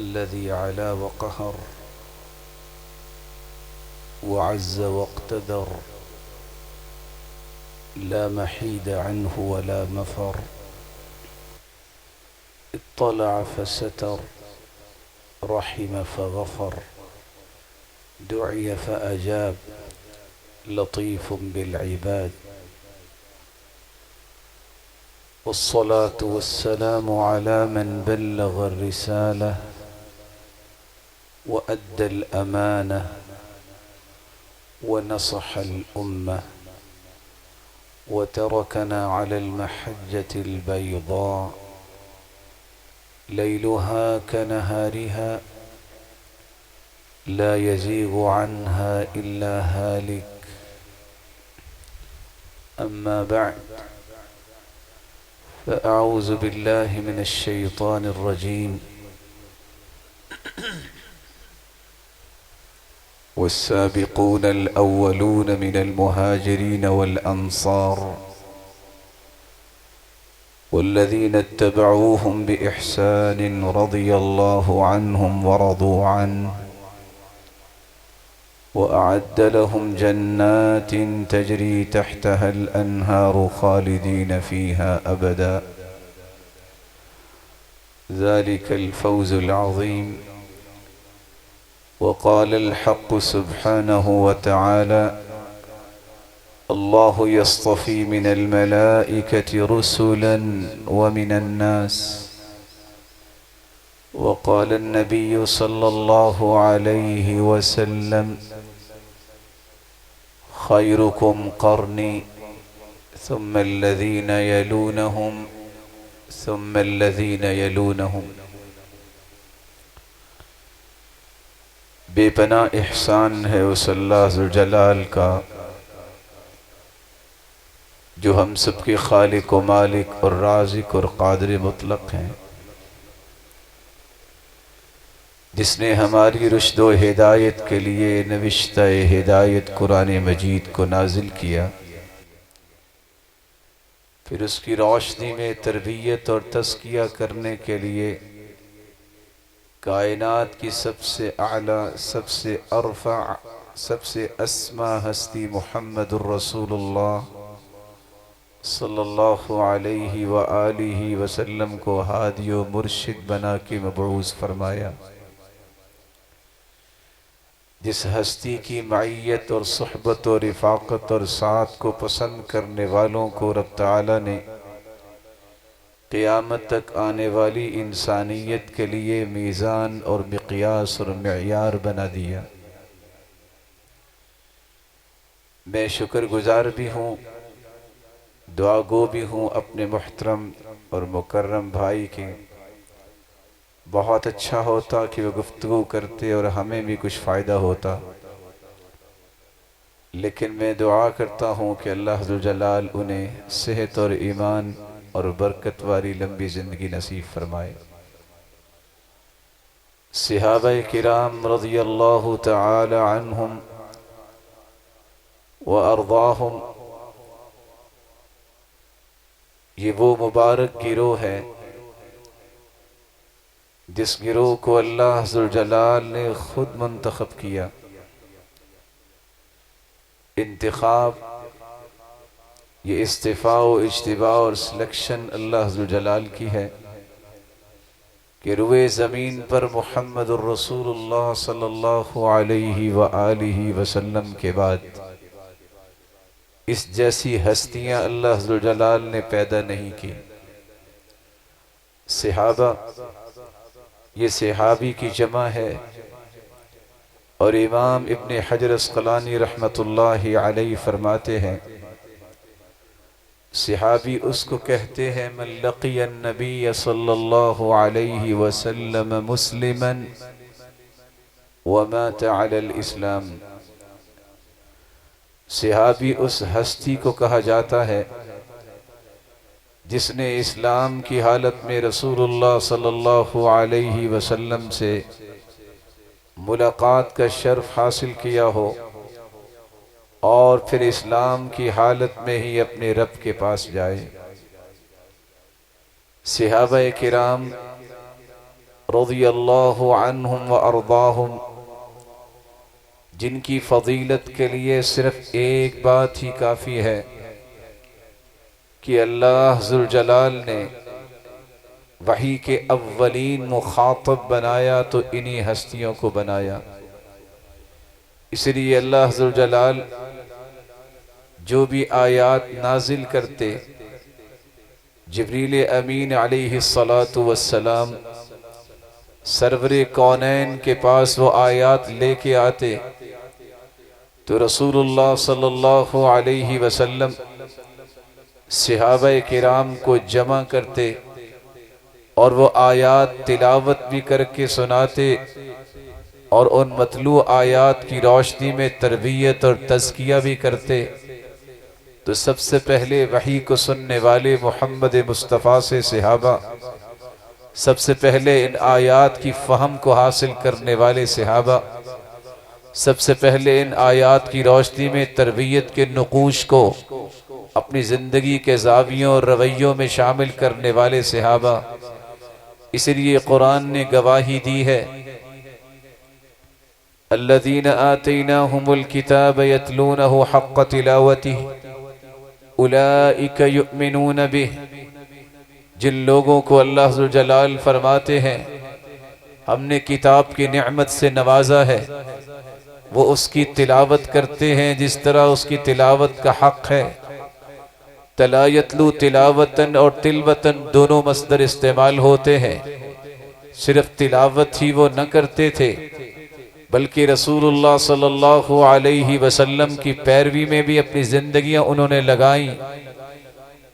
الذي علا وقهر وعز واقتدر لا محيد عنه ولا مفر اطلع فستر رحم فغفر دعي فأجاب لطيف بالعباد والصلاة والسلام على من بلغ الرسالة وأدى الأمانة ونصح الأمة وتركنا على المحجة البيضاء ليلها كنهارها لا يزيغ عنها إلا هالك أما بعد فأعوذ بالله من الشيطان الرجيم والسابقون الأولون من المهاجرين والأنصار والذين اتبعوهم بإحسان رضي الله عنهم ورضوا عنه وأعد لهم جنات تجري تحتها الأنهار خالدين فيها أبدا ذلك الفوز العظيم. وقال الحق سبحانه وتعالى الله يصطفي من الملائكة رسلا ومن الناس. وقال النبي صلى الله عليه وسلم خيركم قرني ثم الذين يلونهم ثم الذين يلونهم. بے پناہ احسان ہے اس اللہ ذوالجلال کا جو ہم سب کے خالق و مالک اور رازق اور قادر مطلق ہیں، جس نے ہماری رشد و ہدایت کے لیے نوشتہ ہدایت قرآن مجید کو نازل کیا، پھر اس کی روشنی میں تربیت اور تزکیہ کرنے کے لیے کائنات کی سب سے اعلیٰ، سب سے ارفع، سب سے اسما ہستی محمد الرسول اللہ صلی اللہ علیہ وآلہ وسلم کو ہادی و مرشد بنا کے مبعوث فرمایا، جس ہستی کی معیت اور صحبت اور رفاقت اور ساتھ کو پسند کرنے والوں کو رب تعالی نے قیامت تک آنے والی انسانیت کے لیے میزان اور مقیاس اور معیار بنا دیا۔ میں شکر گزار بھی ہوں، دعا گو بھی ہوں اپنے محترم اور مکرم بھائی کے۔ بہت اچھا ہوتا کہ وہ گفتگو کرتے اور ہمیں بھی کچھ فائدہ ہوتا، لیکن میں دعا کرتا ہوں کہ اللہ ذوالجلال انہیں صحت اور ایمان اور برکت والی لمبی زندگی نصیب فرمائے۔ صحابہ کرام رضی اللہ تعالی عنہم وارضاہم، یہ وہ مبارک گروہ ہے جس گروہ کو اللہ ذوالجلال نے خود منتخب کیا۔ انتخاب، یہ اصطفاء و اجتباء اور سلیکشن اللہ ذوالجلال کی ہے کہ روئے زمین پر محمد الرسول اللہ صلی اللہ علیہ وآلہ وسلم کے بعد اس جیسی ہستیاں اللہ ذوالجلال نے پیدا نہیں کی۔ صحابہ، یہ صحابی کی جمع ہے، اور امام ابن حجر عسقلانی رحمۃ اللہ علیہ فرماتے ہیں صحابی اس کو کہتے ہیں من لقی النبی صلی اللہ علیہ وسلم مسلما ومات علی الاسلام۔ صحابی اس ہستی کو کہا جاتا ہے جس نے اسلام کی حالت میں رسول اللہ صلی اللہ علیہ وسلم سے ملاقات کا شرف حاصل کیا ہو اور پھر اسلام کی حالت میں ہی اپنے رب کے پاس جائے۔ صحابہ کرام رضی اللہ عنہم و ارضاہم، جن کی فضیلت کے لیے صرف ایک بات ہی کافی ہے کہ اللہ ذوالجلال نے وحی کے اولین مخاطب بنایا تو انہی ہستیوں کو بنایا۔ اس لیے اللہ ذوالجلال جو بھی آیات نازل کرتے، جبریل امین علیہ السلام سرور کونین کے پاس وہ آیات لے کے آتے تو رسول اللہ صلی اللہ علیہ وسلم صحابہ کرام کو جمع کرتے اور وہ آیات تلاوت بھی کر کے سناتے اور ان مطلوع آیات کی روشنی میں تربیت اور تزکیہ بھی کرتے۔ تو سب سے پہلے وحی کو سننے والے محمد مصطفیٰ سے صحابہ، سب سے پہلے ان آیات کی فہم کو حاصل کرنے والے صحابہ، سب سے پہلے ان آیات کی روشنی میں تربیت کے نقوش کو اپنی زندگی کے زاویوں اور رویوں میں شامل کرنے والے صحابہ۔ اس لیے قرآن نے گواہی دی ہے، الذین آتیناہم الکتاب یتلونہ حق تلاوتہ اولئک یؤمنون بہ، جن لوگوں کو اللہ ذوالجلال فرماتے ہیں ہم نے کتاب کی نعمت سے نوازا ہے، وہ اس کی تلاوت کرتے ہیں جس طرح اس کی تلاوت کا حق ہے۔ تلا یتلو تلاوتن اور تلوتن دونوں مصدر استعمال ہوتے ہیں۔ صرف تلاوت ہی وہ نہ کرتے تھے بلکہ رسول اللہ صلی اللہ علیہ وسلم کی پیروی میں بھی اپنی زندگیاں انہوں نے لگائیں،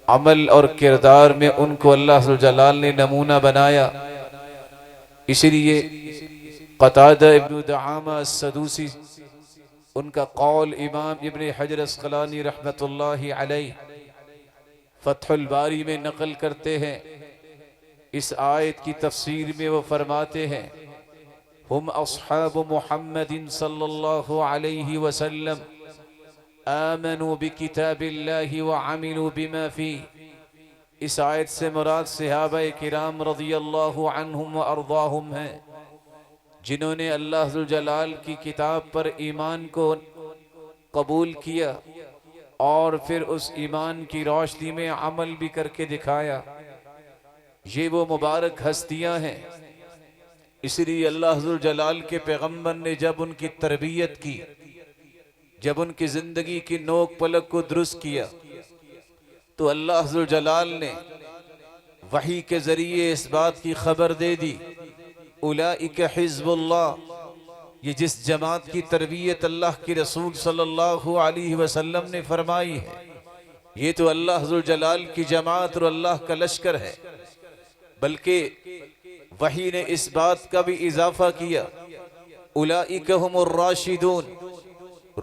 عمل اور کردار میں ان کو اللہ ذوالجلال نے نمونہ بنایا۔ اس لیے قتادہ ابن دعامہ السدوسی، ان کا قول امام ابن حجر عسقلانی رحمۃ اللہ علیہ فتح الباری میں نقل کرتے ہیں۔ اس آیت کی تفسیر میں وہ فرماتے ہیں، ہم اصحاب محمد صلی اللہ علیہ وسلم آمنوا بکتاب اللہ وعملوا بما فیہ۔ اس آیت سے مراد صحابہ کرام رضی اللہ عنہم و ارضاہم ہیں، جنہوں نے اللہ ذوالجلال کی کتاب پر ایمان کو قبول کیا اور پھر اس ایمان کی روشنی میں عمل بھی کر کے دکھایا۔ یہ وہ مبارک ہستیاں ہیں۔ اس لیے اللہ ذوالجلال کے پیغمبر نے جب ان کی تربیت کی، جب ان کی زندگی کی نوک پلک کو درست کیا، تو اللہ ذوالجلال نے وحی کے ذریعے اس بات کی خبر دے دی، اولئک حزب اللہ، یہ جس جماعت کی تربیت اللہ کے رسول صلی اللہ علیہ وسلم نے فرمائی ہے، یہ تو اللہ ذوالجلال کی جماعت اور اللہ کا لشکر ہے۔ بلکہ وحی نے اس بات کا بھی اضافہ کیا، اولئک ہم الراشدون،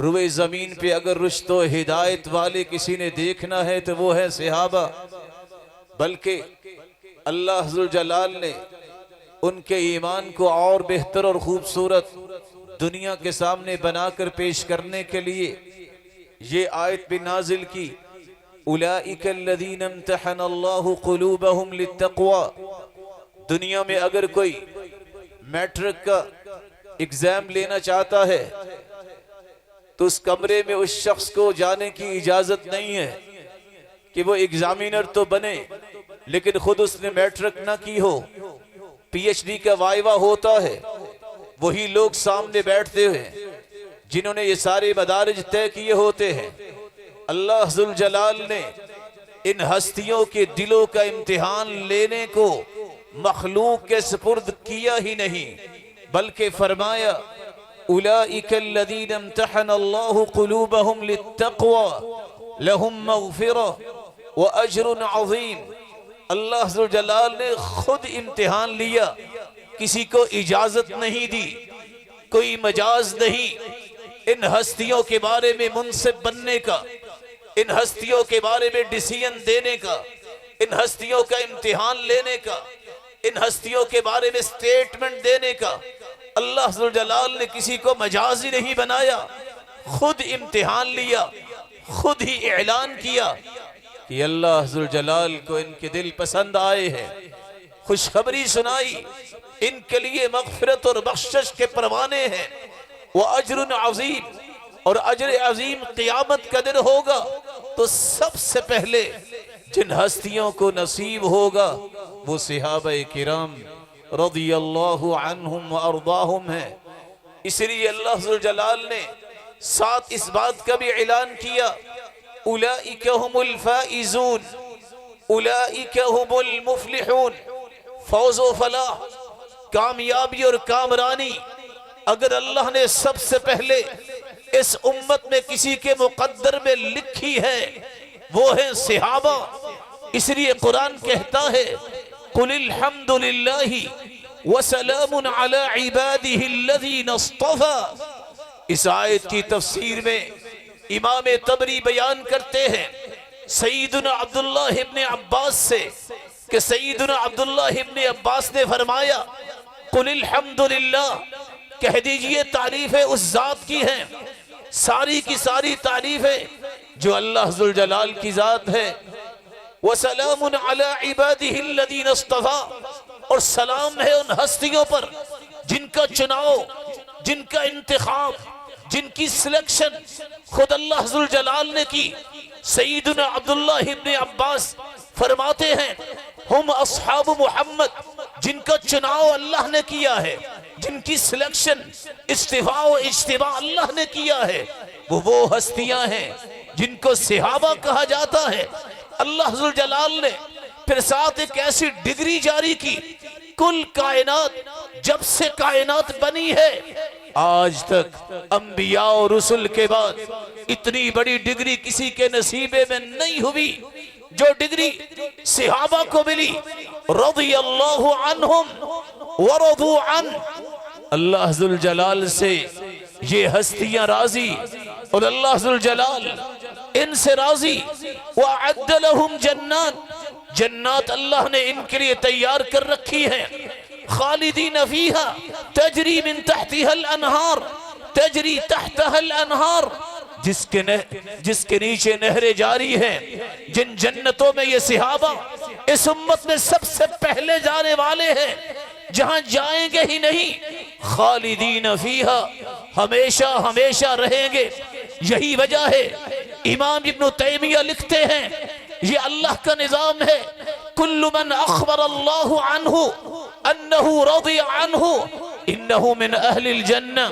روئے زمین پہ اگر رشد و ہدایت والے کسی نے دیکھنا ہے تو وہ ہے صحابہ۔ بلکہ اللہ ذوالجلال نے ان کے ایمان کو اور بہتر اور خوبصورت دنیا کے سامنے بنا کر پیش کرنے کے لیے یہ آیت بھی نازل کی، اولئک الذین امتحن اللہ قلوبہم للتقوی۔ دنیا میں اگر کوئی میٹرک کا ایگزام لینا چاہتا ہے تو اس کمرے میں اس شخص کو جانے کی اجازت نہیں ہے کہ وہ ایگزامینر تو بنے لیکن خود اس نے میٹرک نہ کی ہو۔ پی ایچ ڈی کا وائیوا ہوتا ہے، وہی لوگ سامنے بیٹھتے ہیں جنہوں نے یہ سارے مدارج طے کیے ہوتے ہیں۔ اللہ ذوالجلال نے ان ہستیوں کے دلوں کا امتحان لینے کو مخلوق کے سپرد کیا ہی نہیں، بلکہ فرمایا اولئک الذین امتحن اللہ قلوبہم للتقوی لہم مغفرہ واجر عظیم۔ اللہ ذوالجلال نے خود امتحان لیا، کسی کو اجازت نہیں دی، کوئی مجاز نہیں۔ ان ہستیوں کے بارے میں منصف بننے کا، ان ہستیوں کے بارے میں ڈیسیژن دینے کا، ان ہستیوں کا امتحان لینے کا، ان ہستیوں کے بارے میں سٹیٹمنٹ دینے کا اللہ ذوالجلال نے کسی کو مجازی نہیں بنایا، خود امتحان لیا، خود ہی اعلان کیا کہ اللہ ذوالجلال کو ان کے دل پسند آئے ہیں۔ خوشخبری سنائی، ان کے لیے مغفرت اور بخشش کے پروانے ہیں۔ وَأَجْرٌ عَظِيمٌ، اور اجر عظیم قیامت کا دن ہوگا۔ تو سب سے پہلے جن ہستیوں کو نصیب ہوگا وہ صحابہ کرام رضی اللہ عنہم وارضاہم ہیں۔ اس لیے اللہ ذوالجلال نے ساتھ اس بات کا بھی اعلان کیا، اولئک هم الفائزون، اولئک هم المفلحون۔ فوز و فلاح، کامیابی اور کامرانی اگر اللہ نے سب سے پہلے اس امت میں کسی کے مقدر میں لکھی ہے وہ ہیں صحابہ۔ اس لیے قرآن کہتا ہے قُلِ الْحَمْدُ لِلَّهِ وَسَلَامٌ عَلَىٰ عِبَادِهِ الَّذِينَ اصْطَفَىٰ۔ اس آیت کی تفسیر میں امام طبری بیان کرتے ہیں سیدنا عبداللہ ابن عباس سے کہ سیدنا عبداللہ ابن عباس نے فرمایا قُلِ الْحَمْدُ لِلَّهِ، کہہ دیجئے تعریفیں اس ذات کی ہیں، ساری کی ساری تعریفیں جو اللہ ذوالجلال کی ذات ہے۔ وَسَلَامٌ عَلَىٰ عِبَادِهِ الَّذِينَ اصْطَفَىٰ، اور سلام ہے ان ہستیوں پر جن کا چناؤ، جن کا انتخاب، جن کی سلیکشن خود اللہ ذوالجلال نے کی۔ سیدنا عبداللہ ابن عباس فرماتے ہیں ہم اصحاب محمد، جن کا چناؤ اللہ نے کیا ہے، جن کی سلیکشن استفاء و اجتباء اللہ نے کیا ہے، وہ ہستیاں ہیں جن کو صحابہ کہا جاتا ہے۔ اللہ ذوالجلال نے پھر ساتھ ایک ایسی ڈگری جاری کی، کل کائنات جب سے کائنات بنی ہے آج تک انبیاء و رسل کے بعد اتنی بڑی ڈگری کسی کے نصیبے میں نہیں ہوئی جو ڈگری صحابہ کو ملی۔ رضی اللہ عنہم ورضوا عنہ، اللہ ذوالجلال سے یہ ہستیاں راضی اور اللہ ذوالجلال ان سے راضی۔ وَأَعَدَّ لَهُمْ جَنَّاتٍ، جنات اللہ نے ان کے لیے تیار کر رکھی ہیں، خالدین فیہا تجری من تحتها الانہار، تجری تحتها الانہار، جس کے نیچے نہریں جاری ہیں۔ جن جنتوں میں یہ صحابہ اس امت میں سب سے پہلے جانے والے ہیں، جہاں جائیں گے ہی نہیں، خالدین فیہا، ہمیشہ ہمیشہ رہیں گے۔ یہی وجہ ہے امام ابن تیمیہ لکھتے ہیں یہ اللہ کا نظام ہے، کل من اخبر اللہ عنہ انہ رضی عنہ انہ من اہل الجنہ،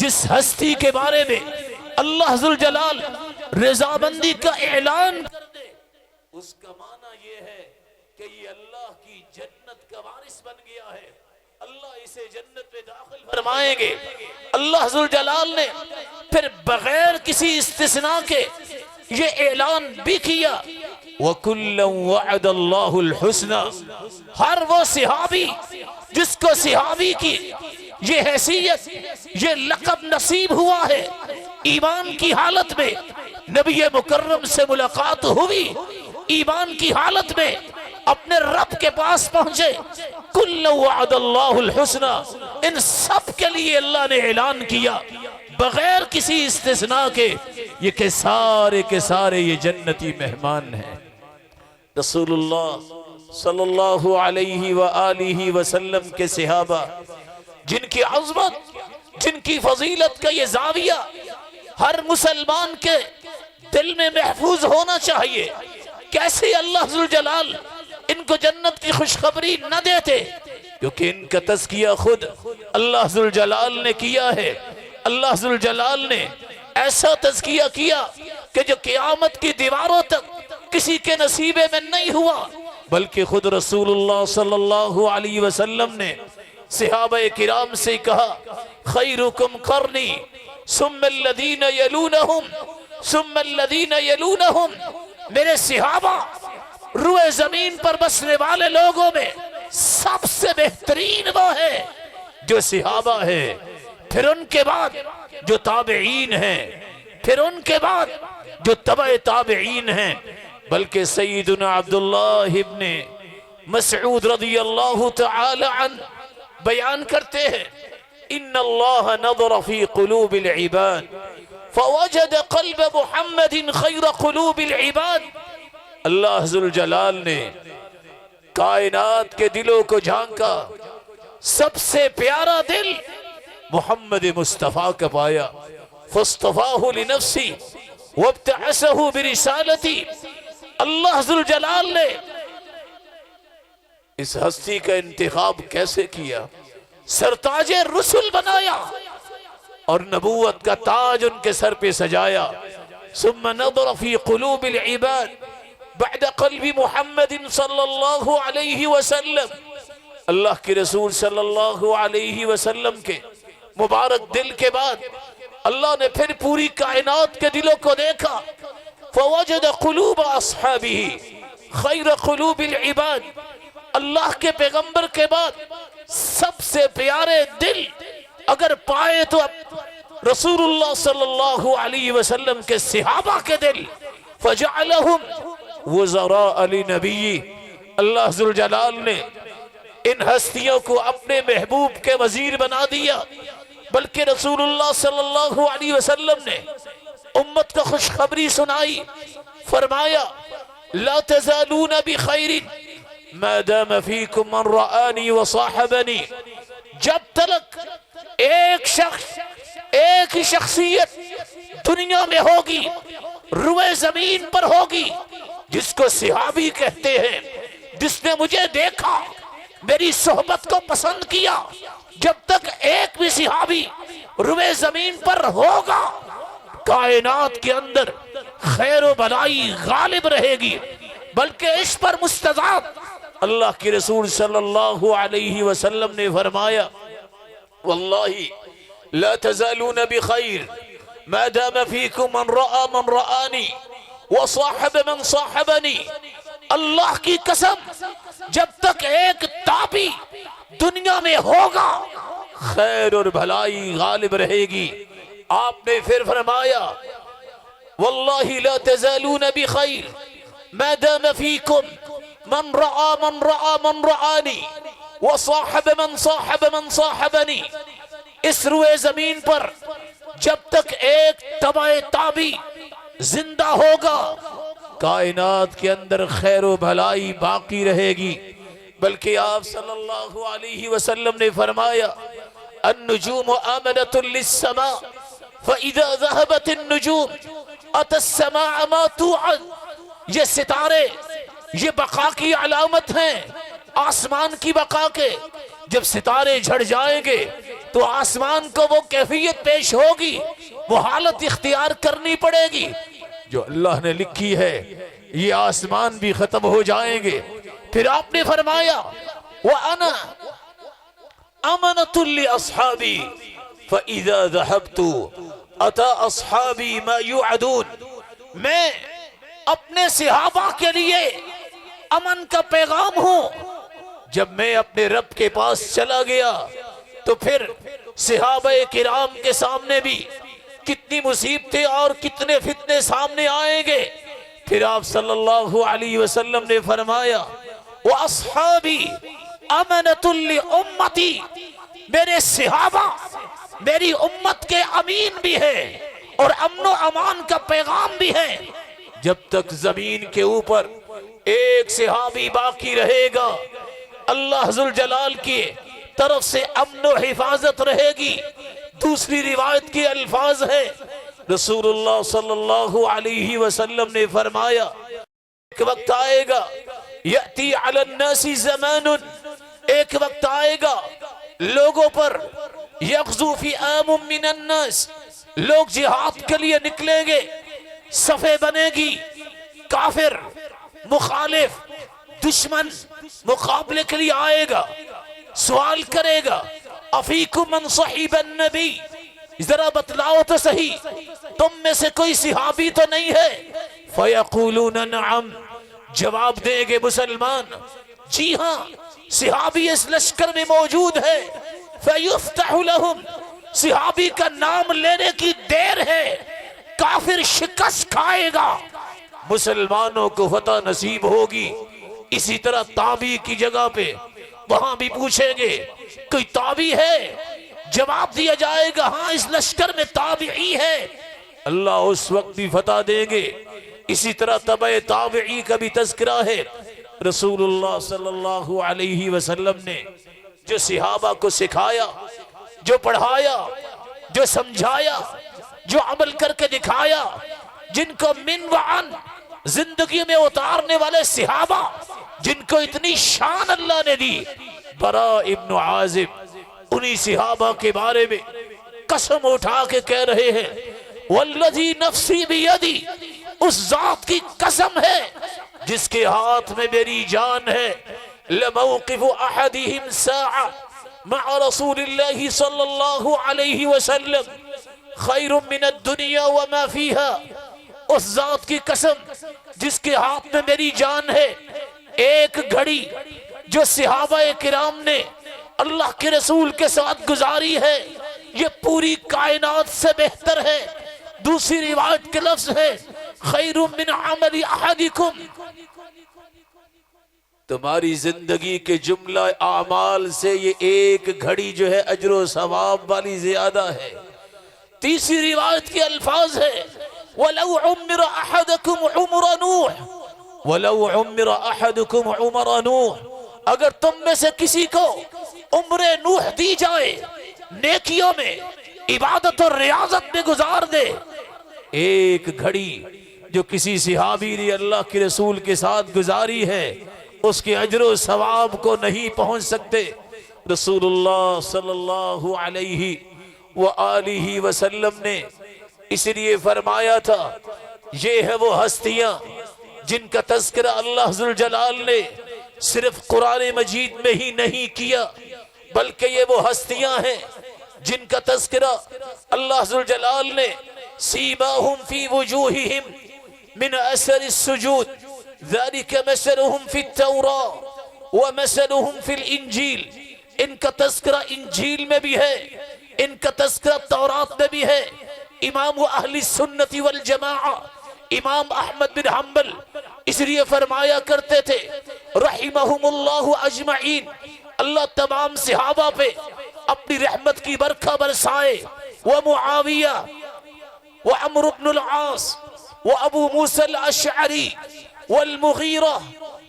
جس ہستی کے بارے میں اللہ ذوالجلال رضامندی کا اعلان کر دے اس کا معنی یہ ہے کہ یہ اللہ کی جنت کا وارث بن گیا ہے، اللہ اسے جنت میں داخل فرمائیں گے۔ اللہ ذوالجلال نے پھر بغیر کسی استثناء کے یہ اعلان بھی کیا وَكُلًّا وَعَدَ اللَّهُ الْحُسْنَى، ہر وہ صحابی جس کو صحابی کی یہ حیثیت، یہ لقب نصیب ہوا ہے، ایمان کی حالت میں نبی مکرم سے ملاقات ہوئی، ایمان کی حالت میں اپنے رب کے پاس پہنچے، كُلًّا وَعَدَ اللَّهُ الْحُسْنَى، ان سب کے لیے اللہ نے اعلان کیا بغیر کسی استثناء کے یہ کہ سارے کے سارے یہ جنتی مہمان ہیں۔ رسول اللہ صلی اللہ علیہ وآلہ وسلم کے صحابہ جن کی عظمت، جن کی فضیلت کا یہ زاویہ ہر مسلمان کے دل میں محفوظ ہونا چاہیے، کیسے اللہ ذوالجلال ان کو جنت کی خوشخبری نہ دیتے، کیونکہ ان کا تزکیہ خود اللہ ذوالجلال نے کیا ہے۔ اللہ ذوالجلال نے ایسا تزکیہ کیا کہ جو قیامت کی دیواروں تک کسی کے نصیبے میں نہیں ہوا، بلکہ خود رسول اللہ صلی اللہ علیہ وسلم نے صحابہ کرام سے کہا خیرکم قرنی ثم الذین یلونہم ثم الذین یلونہم، میرے صحابہ روئے زمین پر بسنے والے لوگوں میں سب سے بہترین وہ ہے جو صحابہ ہے، پھر ان کے بعد جو تابعین ہیں، پھر ان کے بعد جو تبع تابعین ہیں۔ بلکہ سیدنا عبداللہ ابن مسعود رضی اللہ تعالی عنہ بیان کرتے ہیں ان اللہ نظر فی قلوب العباد فوجد قلب محمد خیر قلوب العباد، اللہ ذوالجلال نے کائنات کے دلوں کو جھانکا، سب سے پیارا دل محمد مصطفیٰ کا پایا، فاصطفاہ لنفسی وابتعثہ برسالتی۔ اللہ ذوالجلال نے اس ہستی کا انتخاب کیسے کیا؟ سرتاج رسل بنایا اور نبوت کا تاج ان کے سر پہ سجایا۔ ثم نظر فی قلوب العباد بعد قلب محمد صلی اللہ علیہ وسلم۔ اللہ کے رسول صلی اللہ علیہ وسلم کے مبارک دل کے بعد اللہ نے پھر پوری کائنات کے دلوں کو دیکھا، فوجد قلوب اصحابہ خیر قلوب العباد۔ اللہ کے پیغمبر کے بعد سب سے پیارے دل اگر پائے تو رسول اللہ صلی اللہ علیہ وسلم کے صحابہ کے دل، فجعلہم وزراء لنبی۔ اللہ ذوالجلال نے ان ہستیوں کو اپنے محبوب کے وزیر بنا دیا، بلکہ رسول اللہ صلی اللہ علیہ وسلم نے امت کو خوشخبری سنائی، فرمایا لا تزالون بخیر ما دام فیکم من رآنی وصاحبنی۔ جب تک ایک شخص، ایک ہی شخصیت دنیا میں ہوگی، روئے زمین پر ہوگی، جس کو صحابی کہتے ہیں، جس نے مجھے دیکھا، میری صحبت کو پسند کیا، جب تک ایک بھی صحابی روئے زمین پر ہوگا، کائنات کے اندر خیر و بھلائی غالب رہے گی۔ بلکہ اس پر مستضعف اللہ کے رسول صلی اللہ علیہ وسلم نے فرمایا واللہ لا تزالون بخیر ما دام فیکم من رأى من رآنی وصاحب من صاحبنی۔ اللہ کی قسم، جب تک ایک تابی دنیا میں ہوگا خیر اور بھلائی غالب رہے گی۔ آپ نے پھر فرمایا واللہ لا تزالون بخیر ما دام فیکم من رأى من رأى من رآنی وصاحب من صاحب من صاحبنی۔ اس روئے زمین پر جب تک ایک تبع تابی زندہ ہوگا، کائنات کے اندر خیر و بھلائی باقی رہے گی۔ بلکہ آپ صلی اللہ علیہ وسلم نے فرمایا النجوم آمنۃ للسماء فإذا ذهبت النجوم أتى السماء ما توعد۔ یہ ستارے یہ بقا کی علامت ہیں، آسمان کی بقا کے۔ جب ستارے جھڑ جائیں گے تو آسمان کو وہ کیفیت پیش ہوگی، وہ حالت اختیار کرنی پڑے گی جو اللہ نے لکھی ہے، یہ آسمان بھی ختم ہو جائیں گے۔ پھر آپ نے فرمایا وَأَنَا أَمَنَةٌ لِأَصْحَابِي فَإِذَا ذَهَبْتُ أَتَى أَصْحَابِي مَا يُعْعَدُونَ۔ میں اپنے صحابہ کے لیے امن کا پیغام ہوں۔ جب میں اپنے رب کے پاس چلا گیا تو پھر صحابہ کرام کے سامنے بھی کتنی مصیبتیں اور کتنے فتنے سامنے آئیں گے۔ پھر آپ صلی اللہ علیہ وسلم نے فرمایا وَأَصْحَابِي أَمَنَةٌ لِأُمَّتِي۔ میرے صحابہ میری امت کے امین بھی ہیں اور امن و امان کا پیغام بھی ہے۔ جب تک زمین کے اوپر ایک صحابی باقی رہے گا، اللہ ذوالجلال کی طرف سے امن و حفاظت رہے گی۔ دوسری روایت کے الفاظ ہیں، رسول اللہ صلی اللہ علیہ وسلم نے فرمایا ایک وقت آئے گا یأتی علی الناس زمان، ایک وقت آئے گا لوگوں پر یغزو فئام من الناس، لوگ جہاد کے لیے نکلیں گے، صفیں بنے گی، کافر مخالف دشمن مقابلے کے لیے آئے گا، سوال کرے گا افیکم من صحیب النبی، ذرا بتلاؤ تو صحیح تم میں سے کوئی صحابی تو نہیں ہے؟ فیقولون نعم، جواب دیں گے مسلمان جی ہاں صحابی اس لشکر میں موجود ہے۔ فیفتح لہم، صحابی کا نام لینے کی دیر ہے، کافر شکست کھائے گا، مسلمانوں کو فتح نصیب ہوگی۔ اسی طرح تابعی کی جگہ پہ وہاں بھی پوچھیں گے کوئی تابعی ہے؟ جواب دیا جائے گا ہاں اس لشکر میں تابعی ہے، اللہ اس وقت بھی فتح دیں گے۔ اسی طرح تبع تابعی کا بھی تذکرہ ہے، رسول اللہ صلی اللہ علیہ وسلم نے جو صحابہ کو سکھایا، جو پڑھایا، جو سمجھایا، جو عمل کر کے دکھایا، جن کو من وعن زندگی میں اتارنے والے صحابہ، جن کو اتنی شان اللہ نے دی، براء ابن عازب انہی صحابہ کے بارے میں قسم اٹھا کے کہہ رہے ہیں، والذی نفسی بیدی، اس ذات کی قسم ہے جس کے ہاتھ میں میری جان ہے، لموقف احدہم ساعہ مع رسول اللہ صلی اللہ علیہ وسلم خیر من الدنیا وما فیہا، اس ذات کی قسم جس کے ہاتھ میں میری جان ہے، ایک گھڑی جو صحابہ کرام نے اللہ کے رسول کے ساتھ گزاری ہے یہ پوری کائنات سے بہتر ہے۔ دوسری روایت کے لفظ ہے خیر من عمل احدکم، تمہاری زندگی کے جملہ اعمال سے یہ ایک گھڑی جو ہے اجر و ثواب والی زیادہ ہے۔ تیسری روایت کے الفاظ ہے وَلَوْ عُمِّرَ أَحَدَكُمْ عُمْرَ نُوح، وَلَوْ عُمِّرَ أَحَدُكُمْ عُمْرَ نُوح، اگر تم میں سے کسی کو عمر نوح دی جائے، نیکیوں میں، عبادت اور ریاضت میں گزار دے، ایک گھڑی جو کسی صحابی نے اللہ کے رسول کے ساتھ گزاری ہے اس کے اجر و ثواب کو نہیں پہنچ سکتے۔ رسول اللہ صلی اللہ علیہ وآلہ وسلم نے اس لیے فرمایا تھا یہ ہے وہ ہستیاں جن کا تذکرہ اللہ ذوالجلال نے صرف قرآن مجید میں ہی نہیں کیا، بلکہ یہ وہ ہستیاں ہیں جن کا تذکرہ اللہ ذوالجلال نے سیماہم فی وجوہہم من اثر السجود ذالک مثلہم فی التوراۃ ومثلہم فی الانجیل، ان کا تذکرہ انجیل میں بھی ہے، ان کا تذکرہ تورات میں بھی ہے۔ امام اہل سنت والجماعہ امام احمد بن حنبل اس لیے فرمایا کرتے تھے رحمہم اللہ اجمعین، اللہ تمام صحابہ پہ اپنی رحمت کی برکھا برسائے، ومعاویہ وعمر بن العاص وابو موسیٰ الاشعری والمغیرہ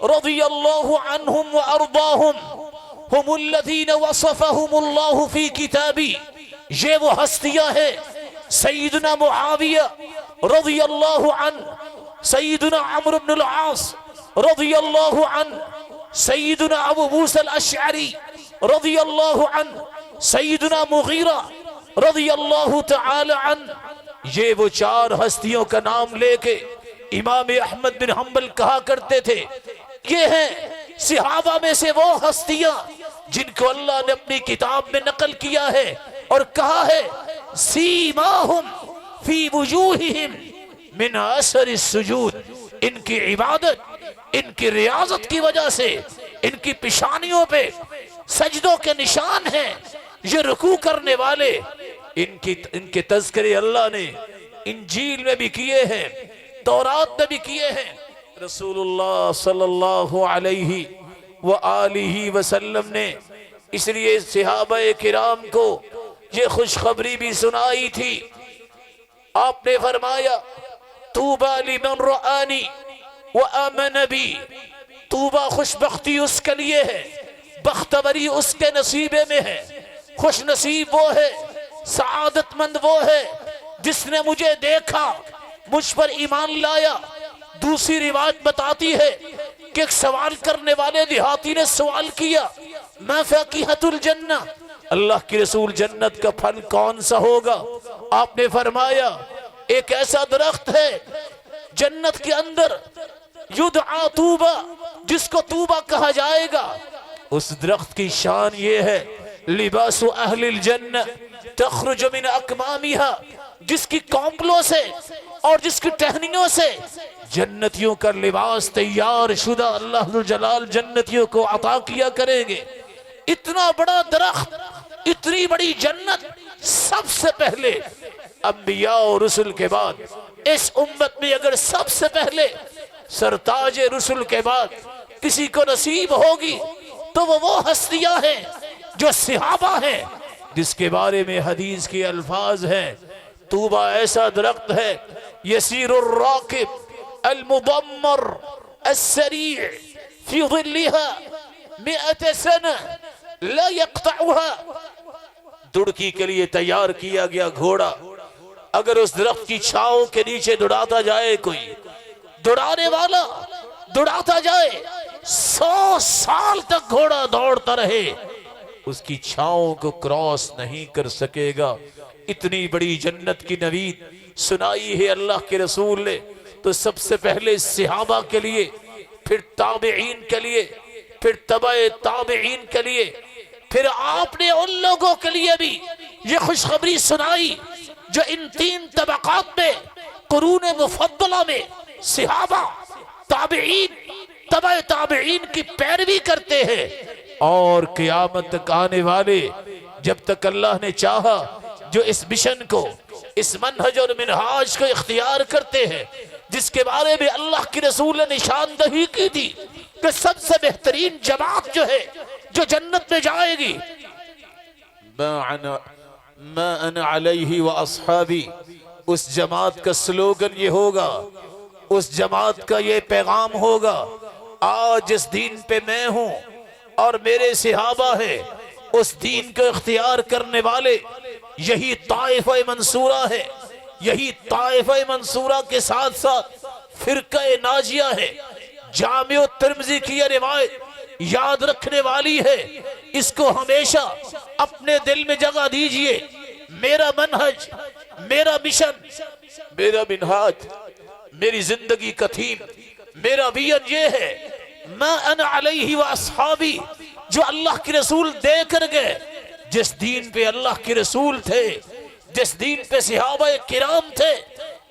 رضی اللہ عنہم وارضاہم ہم الذین وصفہم اللہ فی کتابی، یہ وہ ہستیاں ہیں سیدنا معاویہ رضی اللہ عنہ، سیدنا عمر بن العاص رضی اللہ عنہ، سیدنا ابو موسیٰ الاشعری رضی اللہ عنہ، سیدنا مغیرہ رضی اللہ تعالی عنہ، یہ وہ چار ہستیوں کا نام لے کے امام احمد بن حنبل کہا کرتے تھے یہ ہیں صحابہ میں سے وہ ہستیاں جن کو اللہ نے اپنی کتاب میں نقل کیا ہے اور کہا ہے سیماہم فی وجوہہم من اثر السجود، ان کی عبادت، ان کی ریاضت کی وجہ سے ان کی پیشانیوں پہ سجدوں کے نشان ہیں، یہ رکوع کرنے والے ان کے تذکرے اللہ نے انجیل میں بھی کیے ہیں، تورات میں بھی کیے ہیں۔ رسول اللہ صلی اللہ علیہ وآلہ وسلم نے اس لیے صحابہ کرام کو یہ خوشخبری بھی سنائی تھی، آپ نے فرمایا طوبیٰ لمن رآنی وآمن بی، طوبیٰ خوش بختی اس کے لیے ہے، بختوری اس کے نصیبے میں ہے، خوش نصیب وہ ہے، سعادت مند وہ ہے جس نے مجھے دیکھا، مجھ پر ایمان لایا۔ دوسری روایت بتاتی ہے کہ ایک سوال کرنے والے دیہاتی نے سوال کیا ما فاکہۃ الجنہ، اللہ کے رسول جنت کا پھل کون سا ہوگا؟ آپ نے فرمایا ایک ایسا درخت ہے جنت کے اندر یدعا طوبیٰ، جس کو طوبیٰ کہا جائے گا، اس درخت کی شان یہ ہے لباس اہل الجنہ تخرج من اکمامہا، جس کی کونپلوں سے اور جس کی ٹہنیوں سے جنتیوں کا لباس تیار شدہ اللہ ذوالجلال جنتیوں کو عطا کیا کریں گے۔ اتنا بڑا درخت، اتنی بڑی جنت، سب سے پہلے انبیاء اور رسل کے بعد اس امت میں اگر سب سے پہلے سرتاج رسل کے بعد کسی کو نصیب ہوگی تو وہ ہستیاں ہیں جو صحابہ ہیں، جس کے بارے میں حدیث کے الفاظ ہیں طوبیٰ ایسا درخت ہے یسیر الراکب المدمر السریع فی ظلها 100 سنہ لا يقطعها. دڑکی کے لیے تیار کیا گیا گھوڑا اگر اس درخت کی چھاؤں کے نیچے دوڑاتا جائے، کوئی دوڑانے والا دوڑاتا جائے، 100 سال تک گھوڑا دوڑتا رہے، اس کی چھاؤں کو کراس نہیں کر سکے گا. اتنی بڑی جنت کی نوید سنائی ہے اللہ کے رسول نے. تو سب سے پہلے صحابہ کے لیے، پھر تابعین کے لیے، پھر تبع تابعین کے لیے، پھر آپ نے ان لوگوں کے لیے بھی یہ خوشخبری سنائی جو ان 3 طبقات میں، قرون مفضلہ میں صحابہ، تابعین، تبع تابعین کی پیروی کرتے ہیں، اور قیامت تک آنے والے جب تک اللہ نے چاہا جو اس مشن کو، اس منہج اور منہاج کو اختیار کرتے ہیں، جس کے بارے میں اللہ کے رسول نے نشاندہی کی تھی کہ سب سے بہترین جماعت جو ہے جو جنت میں جائے گی، ما انا علیہ واصحابی، اس جماعت کا سلوگن یہ ہوگا، اس جماعت کا یہ پیغام ہوگا، آج جس دین پہ میں ہوں اور میرے صحابہ ہیں، اس دین کو اختیار کرنے والے یہی طائفہ منصورہ ہے، یہی طائفہ منصورہ کے ساتھ ساتھ فرقہ ناجیہ ہے. جامع ترمذی کی یہ روایت یاد رکھنے والی ہے، اس کو ہمیشہ اپنے دل میں جگہ دیجئے. میرا منہج، میرا مشن، میرا منہاج، میری زندگی کا تھیم، میرا ویژن یہ ہے، ما انا علیہ واصحابی، جو اللہ کے رسول دے کر گئے. جس دین پہ اللہ کے رسول تھے، جس دین پہ صحابہ کرام تھے،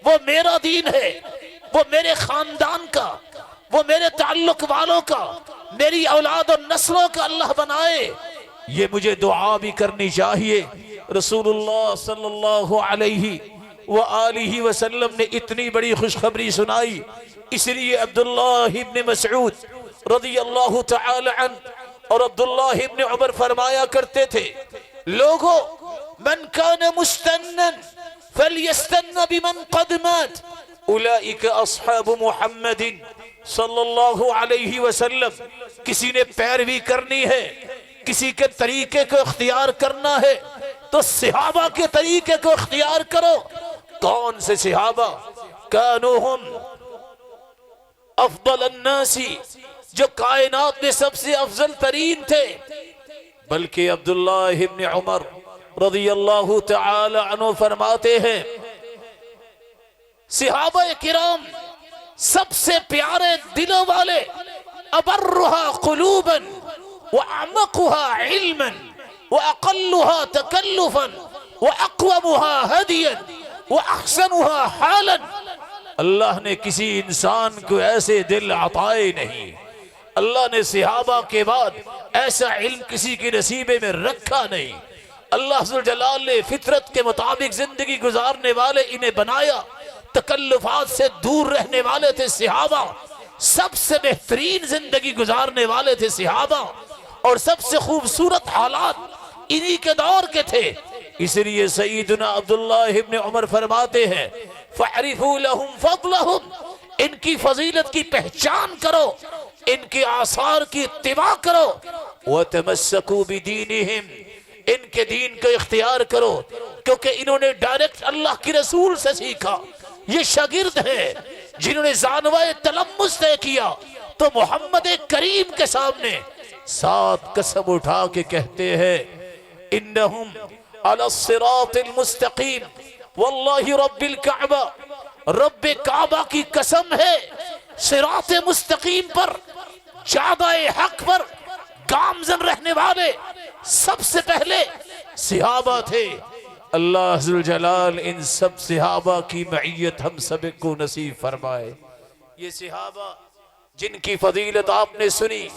وہ میرا دین ہے، وہ میرے خاندان کا، وہ میرے تعلق والوں کا، میری اولاد و نسلوں کا اللہ بنائے. یہ مجھے دعا بھی کرنی چاہیے. رسول اللہ صلی اللہ علیہ وآلہ وسلم نے اتنی بڑی خوشخبری سنائی، اس لیے عبداللہ ابن مسعود رضی اللہ تعالی عنہ اور عبداللہ ابن عمر فرمایا کرتے تھے، لوگوں، من کان مستنن فلیستن بمن قد مات اولئک اصحاب محمد صلی اللہ علیہ وسلم. کسی نے پیروی کرنی ہے، کسی کے طریقے کو اختیار کرنا ہے تو صحابہ کے طریقے کو اختیار کرو. کون سے صحابہ؟ کانوا ہم افضل الناس، جو کائنات میں سب سے افضل ترین تھے. بلکہ عبداللہ ابن عمر رضی اللہ تعالی عنہ فرماتے ہیں، صحابہ کرام سب سے پیارے دلوں والے، ابرها قلوبا واعمقها علما واقلها تکلفا واقومها هدیا واحسنها حالا. اللہ نے کسی انسان کو ایسے دل عطائے نہیں، اللہ نے صحابہ کے بعد ایسا علم کسی کے نصیبے میں رکھا نہیں. اللہ ذوالجلال نے فطرت کے مطابق زندگی گزارنے والے انہیں بنایا، تکلفات سے دور رہنے والے تھے صحابہ، سب سے بہترین زندگی گزارنے والے تھے صحابہ، اور سب سے خوبصورت حالات انہی کے دور کے تھے. اس لیے سیدنا عبداللہ ابن عمر فرماتے ہیں، فَاعْرِفُوا لَهُمْ فَضْلَهُمْ، ان کی فضیلت کی پہچان کرو، ان کے آثار کی اتباع کرو. وَتَمَسَّكُوا بِدِينِهِمْ، ان کے دین کو اختیار کرو، کیونکہ انہوں نے ڈائریکٹ اللہ کی رسول سے سیکھا. یہ شاگرد ہیں جنہوں نے زانوائے تلمس طے کیا، تو محمد کریم کے سامنے 7 قسم اٹھا کے کہتے ہیں، انہم علی الصراط المستقیم واللہ رب الکعبہ، رب کعبہ کی قسم ہے، صراط مستقیم پر، جادہ حق پر گامزن رہنے والے سب سے پہلے صحابہ تھے. اللہ ذوالجلال ان سب صحابہ کی معیت ہم سب کو نصیب فرمائے. یہ صحابہ جن کی فضیلت آپ نے سنی،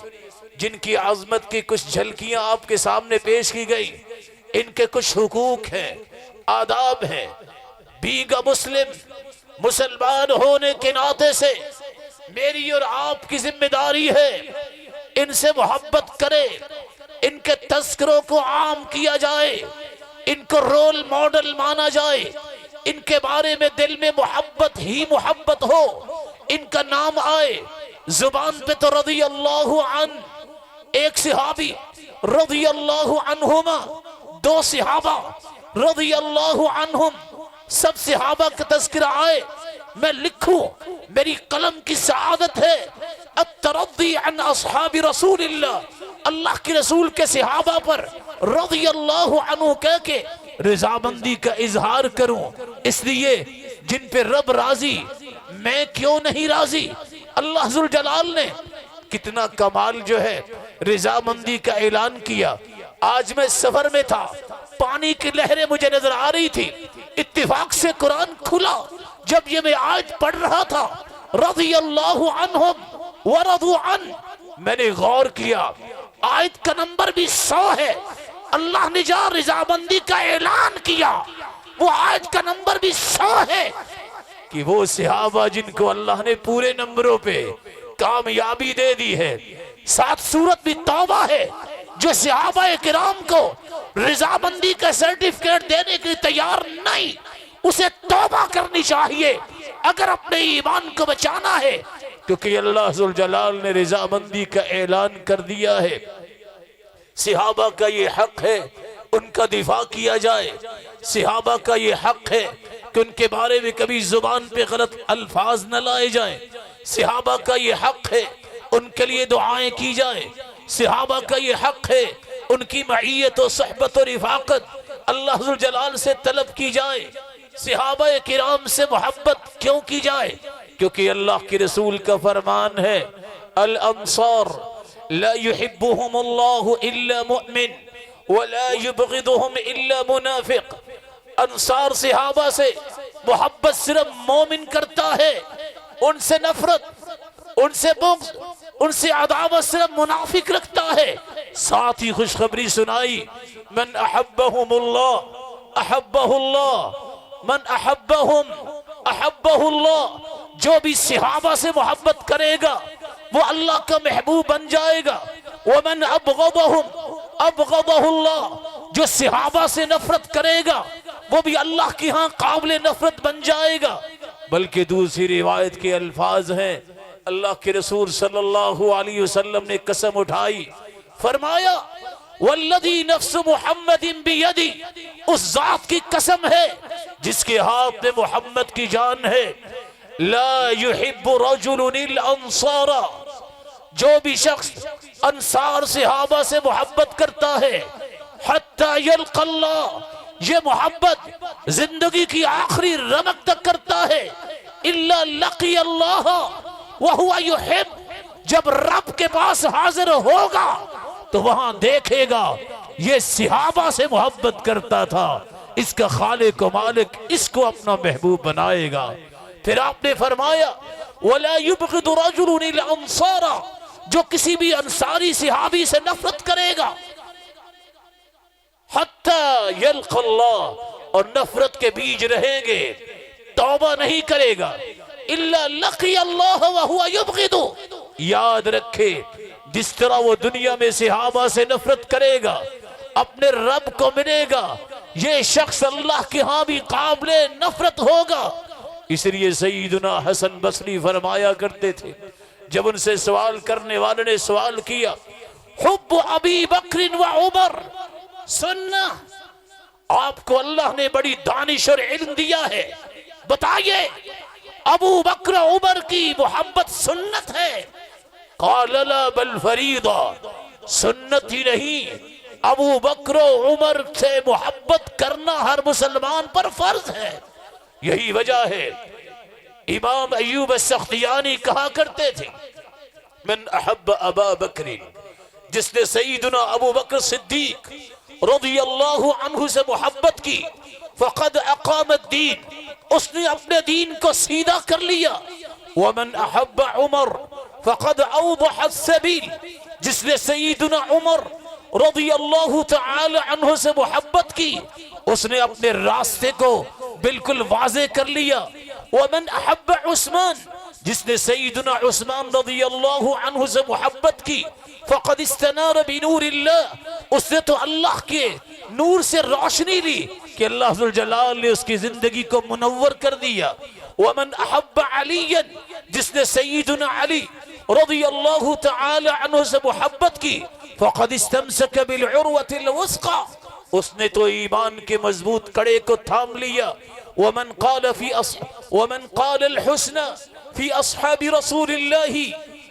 جن کی عظمت کی کچھ جھلکیاں آپ کے سامنے پیش کی گئی، ان کے کچھ حقوق ہیں، آداب ہیں. بیگا مسلمان ہونے کے ناطے سے میری اور آپ کی ذمہ داری ہے ان سے محبت کرے، ان کے تذکروں کو عام کیا جائے، ان کو رول ماڈل مانا جائے، ان کے بارے میں دل میں محبت ہی محبت ہو، ان کا نام آئے، زبان پہ تو رضی اللہ عنہ ایک صحابی، رضی اللہ عنہما دو صحابہ رضی اللہ عنہم، سب صحابہ کا تذکرہ آئے، میں لکھوں میری قلم کی سعادت ہے الترضی عن اصحاب رسول اللہ، اللہ کے رسول کے صحابہ پر رضی اللہ عنہ کہہ کے رضامندی کا اظہار کروں، اس لیے جن پہ رب راضی میں کیوں نہیں راضی۔ اللہ ذوالجلال نے کتنا کمال جو ہے رضامندی کا اعلان کیا۔ آج میں سفر میں تھا، پانی کی لہریں مجھے نظر آ رہی تھی، اتفاق سے قرآن کھلا، جب یہ میں آیت پڑھ رہا تھا رضی اللہ عنہم ورضوا عنہ، میں نے غور کیا آیت کا نمبر بھی 100 ہے، اللہ نے جہاں رضامندی کا اعلان کیا وہ آیت کا نمبر بھی 100 ہے، کہ وہ صحابہ جن کو اللہ نے پورے نمبروں پہ کامیابی دے دی ہے۔ ساتھ سورت بھی توبہ ہے، جو صحابہ کرام کو رضامندی کا سرٹیفکیٹ دینے کے لیے تیار نہیں، اسے توبہ کرنی چاہیے اگر اپنے ایمان کو بچانا ہے، کیونکہ اللہ ذوالجلال نے رضامندی کا اعلان کر دیا ہے۔ صحابہ کا یہ حق ہے ان کا دفاع کیا جائے، صحابہ کا یہ حق ہے کہ ان کے بارے میں کبھی زبان پہ غلط الفاظ نہ لائے جائیں، صحابہ کا یہ حق ہے ان کے لیے دعائیں کی جائیں، صحابہ کا یہ حق ہے ان کی معیت و صحبت و رفاقت اللہ ذوالجلال سے طلب کی جائے، صحابہ کرام سے محبت کیوں کی جائے؟ کیونکہ اللہ کے رسول کا فرمان ہے الانصار لا يحبهم اللہ الا مؤمن ولا يبغضهم الا منافق، انصار صحابہ سے محبت صرف مومن کرتا ہے، ان سے نفرت، ان سے بغض، ان سے عداوت صرف منافق رکھتا ہے۔ ساتھ ہی خوشخبری سنائی من احبهم اللہ احبہ اللہ، من احبهم احبہ اللہ، جو بھی صحابہ سے محبت کرے گا وہ اللہ کا محبوب بن جائے گا۔ ومن ابغضهم ابغضہ اللہ، جو صحابہ سے نفرت کرے گا وہ بھی اللہ کی ہاں قابل نفرت بن جائے گا۔ بلکہ دوسری روایت کے الفاظ ہیں، اللہ کے رسول صلی اللہ علیہ وسلم نے قسم اٹھائی، فرمایا والذی نفس محمد بیدی، اس ذات کی قسم ہے جس کے ہاتھ میں محمد کی جان ہے، لا يحب رجل الانصار، جو بھی شخص انصار صحابہ سے محبت کرتا ہے حتی یلقى اللہ، یہ محبت زندگی کی آخری رمق تک کرتا ہے، الا لقی اللہ وہو یحب، جب رب کے پاس حاضر ہوگا تو وہاں دیکھے گا یہ صحابہ سے محبت کرتا تھا، اس کا خالق و مالک اس کو اپنا محبوب بنائے گا۔ پھر آپ نے فرمایا وَلَا يُبْغِضُ رَجُلٌ الْأَنصَارَ، جو کسی بھی انصاری صحابی سے نفرت کرے گا حَتَّى يَلْقَ اللَّهِ، اور نفرت کے بیج رہیں گے، توبہ نہیں کرے گا، إِلَّا لَقِيَ اللَّهَ وَهُوَ يُبْغِضُ، یاد رکھے جس طرح وہ دنیا میں صحابہ سے نفرت کرے گا اپنے رب کو ملے گا، یہ شخص اللہ کے ہاں بھی قابل نفرت ہوگا۔ اس لیے سیدنا حسن بصری فرمایا کرتے تھے، جب ان سے سوال کرنے والے نے سوال کیا حب ابی بکر و عمر، سننا آپ کو اللہ نے بڑی دانش اور علم دیا ہے، بتائیے ابو بکر عمر کی محبت سنت ہے؟ قال لا بل فریضہ، سنت ہی نہیں، ابو بکر و عمر سے محبت کرنا ہر مسلمان پر فرض ہے۔ یہی وجہ ہے امام ایوب السختیانی کہا کرتے تھے من احب ابا بکر، جس نے سیدنا ابو بکر صدیق رضی اللہ عنہ سے محبت کی فقد اقام الدین، اس نے اپنے دین کو سیدھا کر لیا۔ ومن احب عمر فقد اوضح السبیل، جس نے سیدنا عمر رضی اللہ تعالی عنہ سے محبت کی اس نے اپنے راستے کو بالکل واضح کر لیا۔ ومن احب عثمان، جس نے سیدنا عثمان رضی اللہ عنہ سے محبت کی فقد استنار بنور اللہ، اس نے تو اللہ کے نور سے روشنی لی کہ اللہ ذوالجلال نے اس کی زندگی کو منور کر دیا۔ ومن احب علی، جس نے سیدنا علی رضی اللہ تعالی عنہ سے محبت کی فقد استمسک بالعروۃ الوثقی، اس نے تو ایمان کے مضبوط کڑے کو تھام لیا۔ ومن قال الحسنى فی اصحاب رسول اللہ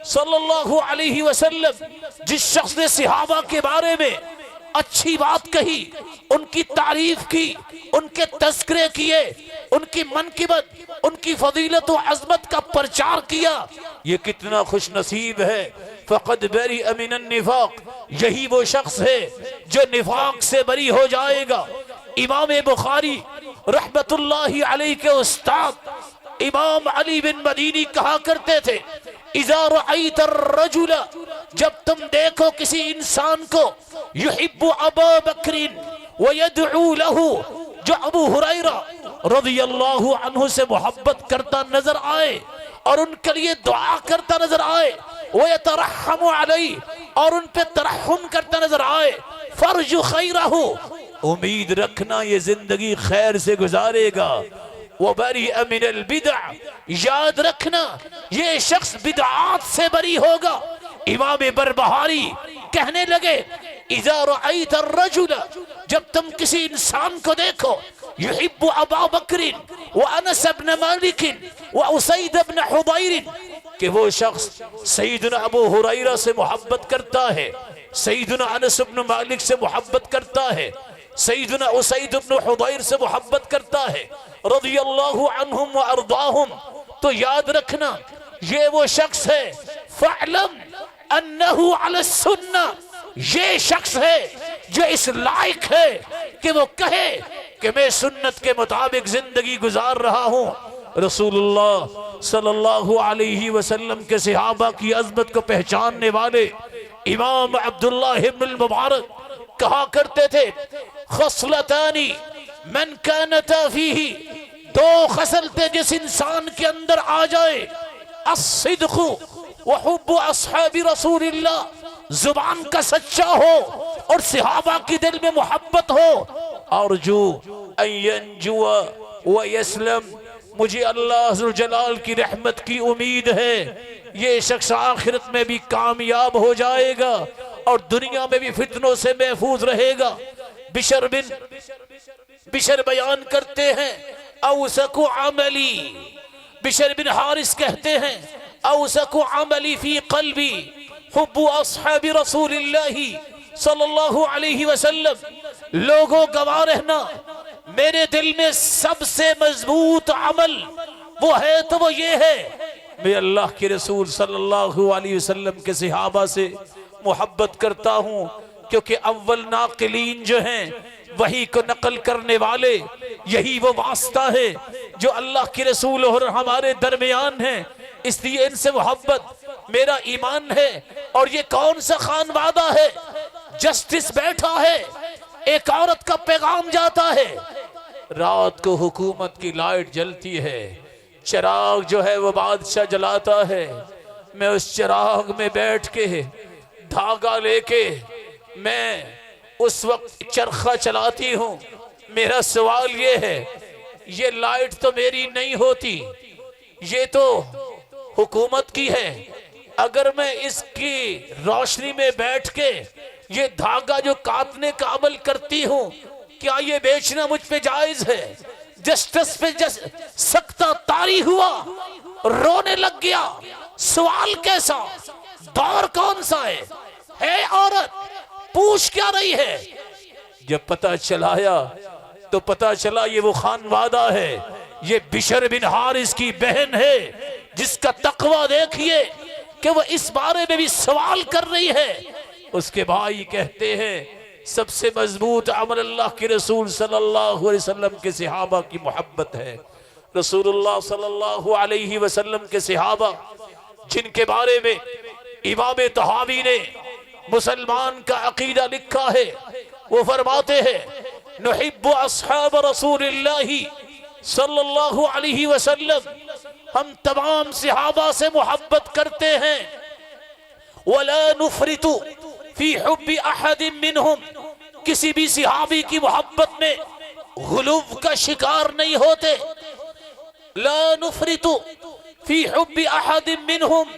صلی اللہ علیہ وسلم، جس شخص نے صحابہ کے بارے میں اچھی بات کہی، ان کی تعریف کی، ان کے تذکرے کیے، ان کی منقبت، ان کی فضیلت و عظمت کا پرچار کیا، یہ کتنا خوش نصیب ہے۔ فقد برئ من النفاق، یہی وہ شخص ہے جو نفاق سے بری ہو جائے گا۔ امام بخاری رحمت اللہ علیہ کے استاد امام علی بن مدینی کہا کرتے تھے، اذا رأیت الرجل، جب تم دیکھو کسی انسان کو، یحب ابا بکر ویدعو له، جو ابو ہریرہ رضی اللہ عنہ سے محبت کرتا نظر آئے اور ان کے لیے دعا کرتا نظر آئے، ویترحم علیہ، اور ان پہ ترحم کرتا نظر آئے، فرج خیرہ، امید رکھنا یہ زندگی خیر سے گزارے گا۔ وبرئ من البدع، یاد رکھنا یہ شخص بدعات سے بری ہوگا۔ امام بربہاری کہنے لگے، اذا رأیت الرجل، جب تم کسی انسان کو دیکھو، یحب ابا بکر وانس بن مالک واسید بن حضیر، کہ وہ شخص سیدنا ابو ہریرہ سے محبت کرتا ہے، سیدنا انس بن مالک سے محبت کرتا ہے، سیدنا اسید بن حضیر سے محبت کرتا ہے، رضی اللہ عنہم وارضاہم، تو یاد رکھنا یہ وہ شخص ہے، فاعلم انہو علی السنہ، یہ شخص ہے جو اس لائق ہے کہ وہ کہے کہ میں سنت کے مطابق زندگی گزار رہا ہوں۔ رسول اللہ صلی اللہ علیہ وسلم کے صحابہ کی عظمت کو پہچاننے والے امام عبداللہ ابن المبارک کہا کرتے تھے، خصلتانی من کانتا فیہ، دو خصلتیں جس انسان کے اندر آ جائے، الصدق وحب اصحاب رسول اللہ، زبان کا سچا ہو اور صحابہ کی دل میں محبت ہو، ارجو ان ینجو ویسلم، مجھے اللہ ذوالجلال کی رحمت کی امید ہے، یہ شخص آخرت میں بھی کامیاب ہو جائے گا اور دنیا میں بھی فتنوں سے محفوظ رہے گا۔ بشر بیان کرتے ہیں، اوسق عملی، بشر بن حارث کہتے ہیں، اوسق عملی فی قلبی حب اصحاب رسول اللہ صلی اللہ علیہ وسلم، لوگوں گواہ رہنا میرے دل میں سب سے مضبوط عمل وہ ہے تو وہ یہ ہے، میں اللہ کے رسول صلی اللہ علیہ وسلم کے صحابہ سے محبت کرتا ہوں، کیونکہ اول ناقلین جو ہیں وہی کو نقل کرنے والے، یہی وہ واسطہ ہے جو اللہ کے رسول اور ہمارے درمیان ہیں، اس لیے ان سے محبت میرا ایمان ہے۔ اور یہ کون سا خان وعدہ ہے، جسٹس بیٹھا ہے، ایک عورت کا پیغام جاتا ہے، رات کو حکومت کی لائٹ جلتی ہے، چراغ جو ہے وہ بادشاہ جلاتا ہے، میں اس چراغ میں بیٹھ کے دھاگا لے کے میں اس وقت چرخہ چلاتی ہوں، میرا سوال یہ ہے، یہ لائٹ تو میری نہیں ہوتی، یہ تو حکومت کی ہے، اگر میں اس کی روشنی میں بیٹھ کے یہ دھاگا جو کاٹنے کا عمل کرتی ہوں، کیا یہ بیچنا مجھ پہ جائز ہے؟ جسٹس پہ سکتہ طاری ہوا، رونے لگ گیا، سوال کیسا، دور کون سا ہے عورت، پوچھ کیا رہی ہے؟ جب پتہ چلایا تو پتہ چلا یہ وہ خان وعدہ ہے، یہ بشر بن حارث کی بہن ہے، جس کا تقوی دیکھیے کہ وہ اس بارے میں بھی سوال کر رہی ہے۔ اس کے بھائی کہتے ہیں سب سے مضبوط عمل اللہ کے رسول صلی اللہ علیہ وسلم کے صحابہ کی محبت ہے۔ رسول اللہ صلی اللہ علیہ وسلم کے صحابہ جن کے بارے میں امام طحاوی نے مسلمان کا عقیدہ لکھا ہے، وہ فرماتے ہیں، نحب اصحاب رسول اللہ صلی اللہ علیہ وسلم، ہم تمام صحابہ سے محبت کرتے ہیں، ولا نفرط فی حب احد منہم، کسی بھی صحابی کی محبت میں غلو کا شکار نہیں ہوتے، لا نفرط فی حب احد منہم،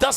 10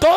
2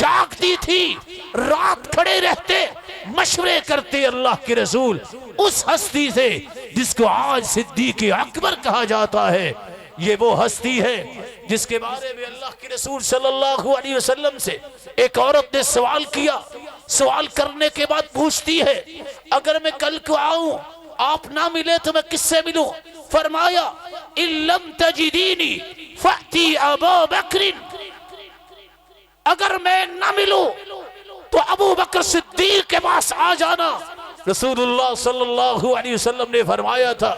جاگتی تھی، رات کھڑے رہتے، مشورے کرتے اللہ کے رسول اس ہستی سے جس کو آج صدیق اکبر کہا جاتا ہے۔ یہ وہ ہستی ہے جس کے بارے میں اللہ کے رسول صلی اللہ علیہ وسلم سے ایک عورت نے سوال کیا۔ سوال کرنے کے بعد پوچھتی ہے اگر میں کل کو آؤں آپ نہ ملے تو میں کس سے ملوں؟ فرمایا ان لم تجدینی فأتی ابا بکر، اگر میں نہ ملوں تو ابو بکر صدیق کے پاس آ جانا۔ رسول اللہ صلی اللہ علیہ وسلم نے فرمایا تھا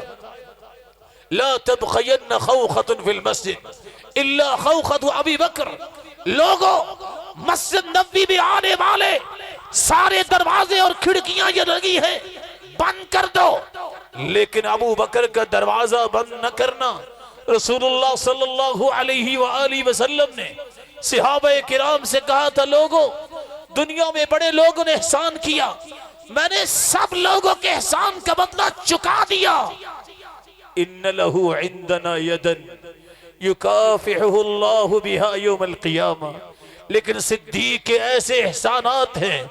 لا تبخین خوخۃ فی المسجد الا خوخۃ ابی بکر، لوگوں مسجد نبوی میں آنے والے سارے دروازے اور کھڑکیاں یہ لگی ہیں بند کر دو، لیکن ابو بکر کا دروازہ بند نہ کرنا۔ رسول اللہ صلی اللہ علیہ وآلہ وسلم نے صحابہ کرام سے کہا تھا لوگوں دنیا میں بڑے لوگوں نے احسان کیا، میں نے سب لوگوں کے احسان کا بدلہ چکا دیا۔ ان لہ عندنا یدن یکافحہ اللہ بہا یوم القیامہ، لیکن صدیق کے ایسے احسانات ہیں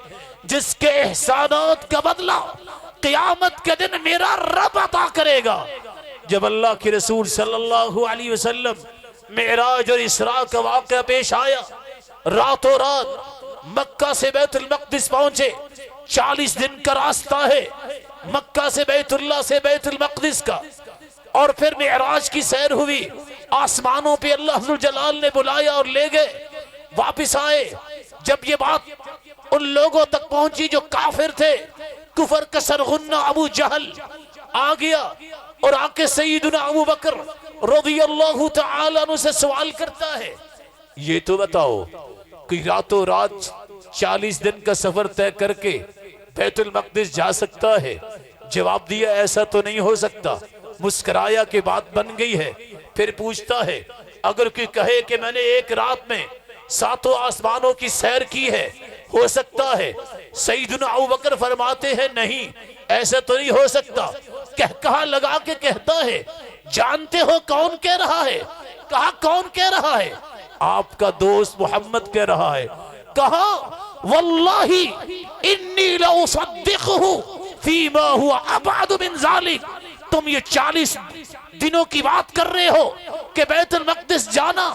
جس کے احسانات کا بدلہ قیامت کے دن میرا رب عطا کرے گا۔ جب اللہ کے رسول صلی اللہ علیہ وسلم معراج اور اسراء کا واقعہ پیش آیا، راتوں رات مکہ سے بیت المقدس پہنچے، 40 دن کا راستہ ہے مکہ سے بیت اللہ سے بیت المقدس کا، اور پھر معراج کی سیر ہوئی، آسمانوں پہ اللہ ذوالجلال نے بلایا اور لے گئے، واپس آئے۔ جب یہ بات ان لوگوں تک پہنچی جو کافر تھے، کفر کا سرغنہ ابو جہل آ گیا اور آ کے سیدنا ابو بکر رضی اللہ تعالیٰ عنہ سے سوال کرتا ہے یہ تو بتاؤ کہ راتوں رات 40 دن کا سفر طے کر کے بیت المقدس جا سکتا ہے؟ جواب دیا ایسا تو نہیں ہو سکتا۔ مسکرایا کہ بات بن گئی ہے۔ پھر پوچھتا ہے اگر کوئی کہے کہ میں نے ایک رات میں 7 آسمانوں کی سیر کی ہے، ہو سکتا ہے؟ سیدنا ابو بکر فرماتے ہیں نہیں ایسا تو نہیں ہو سکتا۔ کہا لگا کے کہتا ہے جانتے ہو کون کہہ رہا ہے؟ کہا کون کہہ رہا ہے؟ آپ کا دوست محمد کہہ رہا ہے۔ کہا واللہ انی لاصدقہ فیما ہوا ابعد من ذالک، تم یہ 40 دنوں کی بات کر رہے ہو کہ بیت المقدس جانا،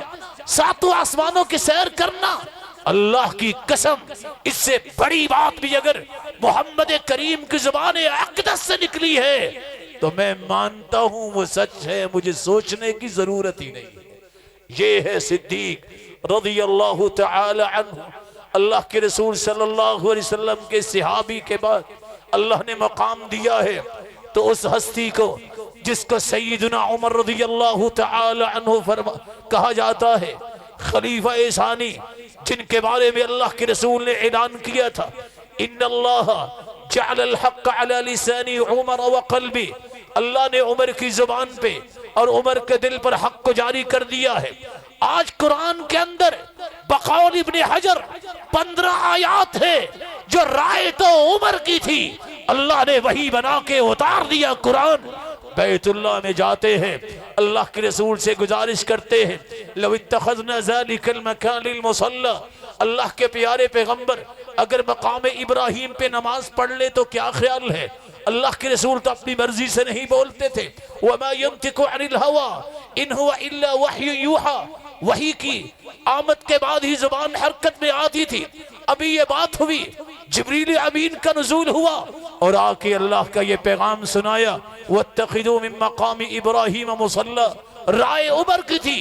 7 آسمانوں کی سیر کرنا، اللہ کی قسم اس سے بڑی بات بھی اگر محمد کریم کی زبان اقدس سے نکلی ہے تو میں مانتا ہوں وہ سچ ہے، مجھے سوچنے کی ضرورت ہی نہیں ہے۔ یہ ہے صدیق رضی اللہ تعالی عنہ، اللہ کے رسول صلی اللہ علیہ وسلم کے صحابی کے بعد اللہ نے مقام دیا ہے۔ تو اس ہستی کو جس کو سیدنا عمر رضی اللہ تعالی عنہ کہا جاتا ہے، خلیفہ ثانی، جن کے بارے میں اللہ کے رسول نے اعلان کیا تھا ان اللہ جعل الحق علی لسان عمر وقلبی، اللہ نے عمر کی زبان پہ اور عمر کے دل پر حق کو جاری کر دیا ہے۔ آج قرآن کے اندر بقول ابن حجر 15 آیات ہے جو رائے تو عمر کی تھی، اللہ نے وہی بنا کے اتار دیا قرآن۔ بیت اللہ میں جاتے ہیں، اللہ کے رسول سے گزارش کرتے ہیں لو اتخذنا ذلك المكان للمصلى، اللہ کے پیارے پیغمبر اگر مقام ابراہیم پہ نماز پڑھ لے تو کیا خیال ہے؟ اللہ کے رسول تو اپنی مرضی سے نہیں بولتے تھے، وما ينطق عن الهوى ان هو الا وحی یوحى، وحی کی آمد کے بعد ہی زبان حرکت میں آتی تھی۔ ابھی یہ بات ہوئی، جبریل امین کا نزول ہوا اور آ کے اللہ کا یہ پیغام سنایا وَاتَّخِذُوا مِن مَقَامِ إِبْرَاهِيمَ مُصَلَّى، رائے عمر کی تھی،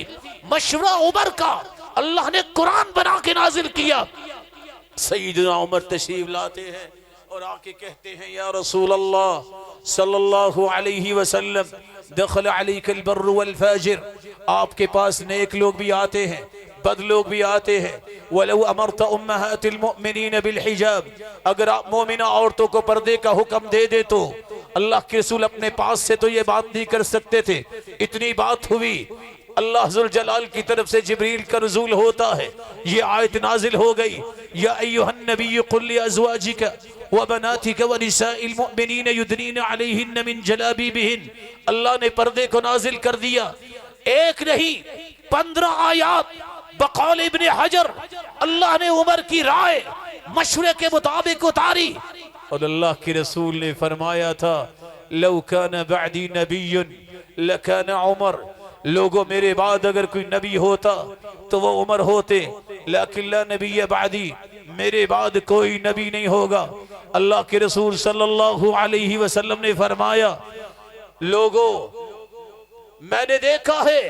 مشورہ عمر کا، اللہ نے قرآن بنا کے نازل کیا۔ سیدنا عمر تشریف لاتے ہیں اور آ کے کہتے ہیں یا رسول اللہ صلی اللہ علیہ وسلم دخل علیک البر والفاجر، آپ کے پاس نیک لوگ بھی آتے ہیں، بد لوگ بھی آتے ہیں۔ وَلَوْ أَمَرْتَ أُمَّهَاتِ الْمُؤْمِنِينَ بِالْحِجَابِ، اگر آپ مومنہ عورتوں کو پردے کا حکم دے دے تو اللہ کے رسول اپنے پاس سے تو یہ بات نہیں کر سکتے تھے۔ اتنی بات ہوئی، اللہ ذوالجلال کی طرف سے جبریل کا نزول ہوتا ہے، یہ آیت نازل ہو گئی یا ایھا النبی قل لازواجک وبناتک ونساء المؤمنین یدنین علیہن من جلابیبہن، اللہ نے پردے کو نازل کر دیا۔ ایک نہیں 15 آیات بقول ابن حجر اللہ نے عمر کی رائے مشورے کے مطابق اتاری، اور اللہ کے رسول نے فرمایا تھا لو کان بعدی نبی لکان عمر، لوگوں میرے بعد اگر کوئی نبی ہوتا تو وہ عمر ہوتے، لیکن لا نبی بعدی، میرے بعد کوئی نبی نہیں ہوگا۔ اللہ کے رسول صلی اللہ علیہ وسلم نے فرمایا لوگوں میں نے دیکھا ہے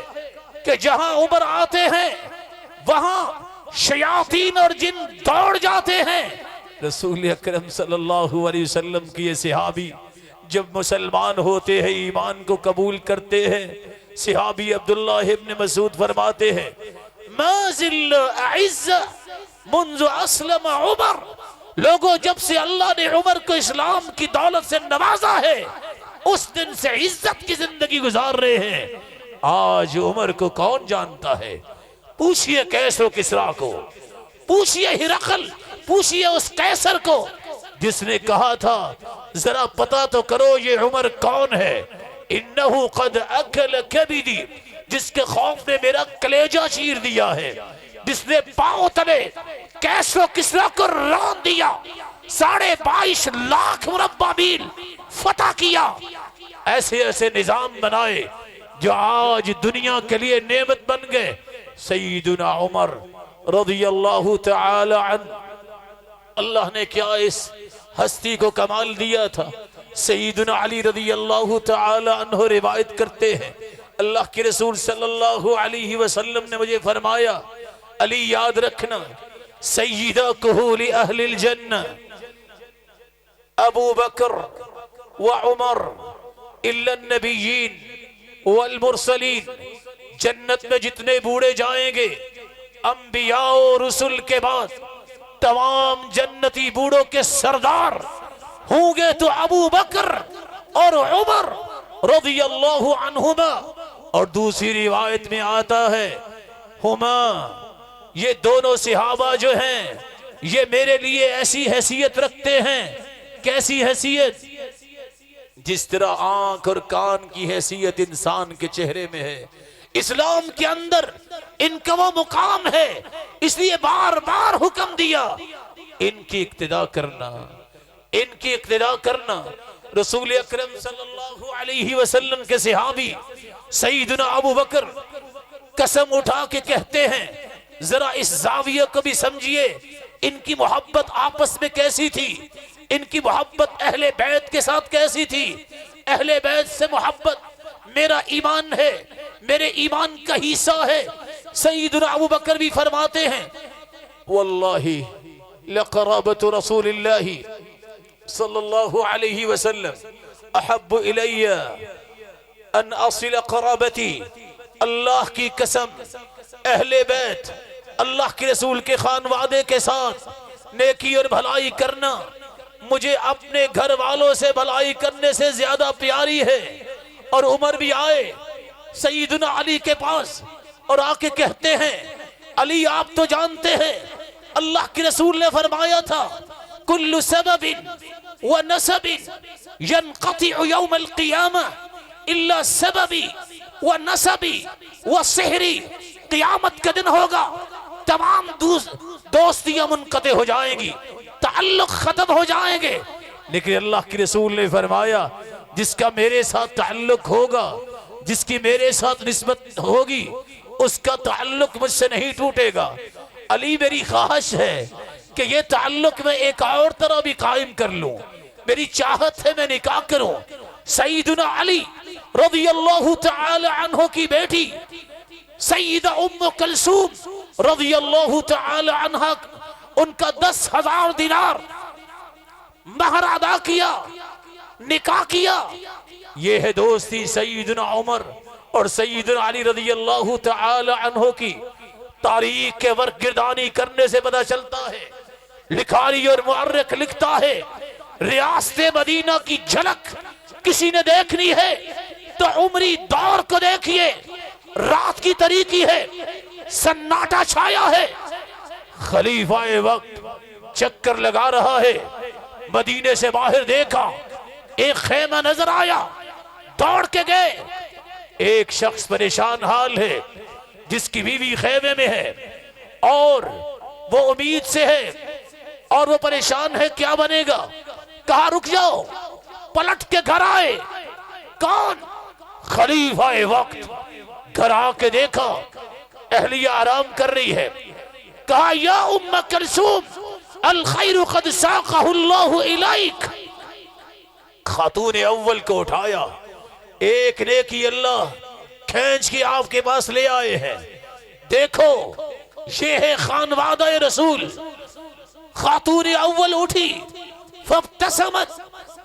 کہ جہاں عمر آتے ہیں وہاں شیاطین اور جن دوڑ جاتے ہیں۔ رسول اکرم صلی اللہ علیہ وسلم کی یہ صحابی جب مسلمان ہوتے ہیں، ایمان کو قبول کرتے ہیں، صحابی عبداللہ ابن مسعود فرماتے ہیں ما زل اعز منذ اسلم عمر، لوگوں جب سے اللہ نے عمر کو اسلام کی دولت سے نوازا ہے اس دن سے عزت کی زندگی گزار رہے ہیں۔ آج عمر کو کون جانتا ہے؟ پوچھئے کیسر و کسریٰ کو، پوچھئے ہرقل، پوچھئے اس قیصر کو جس نے کہا تھا ذرا پتا تو کرو یہ عمر کون ہے، انہو قد اکل کبدی، جس کے خوف نے میرا کلیجہ چیر دیا ہے، جس نے پاؤں تلے کیسر و کسریٰ کو ران دیا، 22.5 لاکھ مربع میل فتح کیا، ایسے ایسے نظام بنائے جو آج دنیا کے لیے نعمت بن گئے۔ سیدنا عمر رضی اللہ تعالی عنہ، اللہ نے کیا اس ہستی کو کمال دیا تھا۔ سیدنا علی رضی اللہ تعالی عنہ روایت کرتے ہیں اللہ کے رسول صلی اللہ علیہ وسلم نے مجھے فرمایا علی یاد رکھنا سیدہ کہول اہل الجنہ ابو بکر و عمر الا النبیین والمرسلین، جنت میں جتنے بوڑھے جائیں گے انبیاء و رسل کے بعد تمام جنتی بوڑھوں کے سردار ہوں گے تو ابو بکر اور عمر رضی اللہ عنہما، اور دوسری روایت میں آتا ہے ہما، یہ دونوں صحابہ جو ہیں یہ میرے لیے ایسی حیثیت رکھتے ہیں، کیسی حیثیت؟ جس طرح آنکھ اور کان کی حیثیت انسان کے چہرے میں ہے، اسلام کے اندر ان کا وہ مقام ہے، اس لیے بار بار حکم دیا ان کی اقتداء کرنا، ان کی اقتداء کرنا۔ رسول اکرم صلی اللہ علیہ وسلم کے صحابی سیدنا ابو بکر قسم اٹھا کے کہتے ہیں ذرا اس زاویہ کو بھی سمجھیے، ان کی محبت آپس میں کیسی تھی، ان کی محبت اہل بیت کے ساتھ کیسی تھی۔ اہل بیت سے محبت میرا ایمان ہے، میرے ایمان کا حصہ ہے۔ سیدنا ابو بکر بھی فرماتے ہیں واللہ لقرابت رسول اللہ صلی اللہ علیہ وسلم احب الی ان اصل قرابتی، اللہ کی قسم اہل بیت اللہ کے رسول کے خانوادے کے ساتھ نیکی اور بھلائی کرنا مجھے اپنے گھر والوں سے بھلائی کرنے سے زیادہ پیاری ہے۔ اور عمر بھی آئے سیدنا علی کے پاس اور آ کے کہتے ہیں علی آپ تو جانتے ہیں اللہ کے رسول نے فرمایا تھا کل سبب و نسب ینقطع یوم القیامہ الا سببی و نسبی و سحری، قیامت کا دن ہوگا تمام دوستیاں منقطع ہو جائیں گی، تعلق ختم ہو جائیں گے، لیکن اللہ کے رسول نے فرمایا جس کا میرے ساتھ تعلق ہوگا، جس کی میرے ساتھ نسبت ہوگی اس کا تعلق مجھ سے نہیں ٹوٹے گا۔ علی میری خواہش ہے کہ یہ تعلق میں ایک اور طرح بھی قائم کر لوں، میری چاہت ہے میں نکاح کروں۔ سیدنا علی رضی اللہ تعالی عنہ کی بیٹی سیدہ ام کلثوم رضی اللہ تعالی عنہ، ان کا 10,000 دینار مہر ادا کیا، نکاح کیا۔ یہ ہے دوستی سیدنا عمر اور سیدنا علی رضی اللہ تعالی عنہ کی۔ تاریخ کے ورق گردانی کرنے سے پتہ چلتا ہے، لکھاری اور مؤرخ لکھتا ہے ریاست مدینہ کی جھلک کسی نے دیکھنی ہے تو عمری دور کو دیکھیے، رات کی تاریکی ہے، سناٹا چھایا ہے، خلیفہ وقت چکر لگا رہا ہے، مدینے سے باہر دیکھا ایک خیمہ نظر آیا، دوڑ کے گئے، ایک شخص پریشان حال ہے جس کی بیوی خیمے میں ہے، اور وہ امید سے ہے اور وہ پریشان ہے کیا بنے گا. کہا رک جاؤ. پلٹ کے گھر آئے. کون؟ خلیفہ وقت. گھر آ کے دیکھا اہلیہ آرام کر رہی ہے. کہا یا ام کلثوم الخیر قد ساقہ اللہ الیک. خاتون اول کو اٹھایا. ایک نیکی اللہ کھینچ کے آپ کے پاس لے آئے ہیں. دیکھو یہ ہے خانوادہ رسول. خاتون اول اٹھی فابتسمت،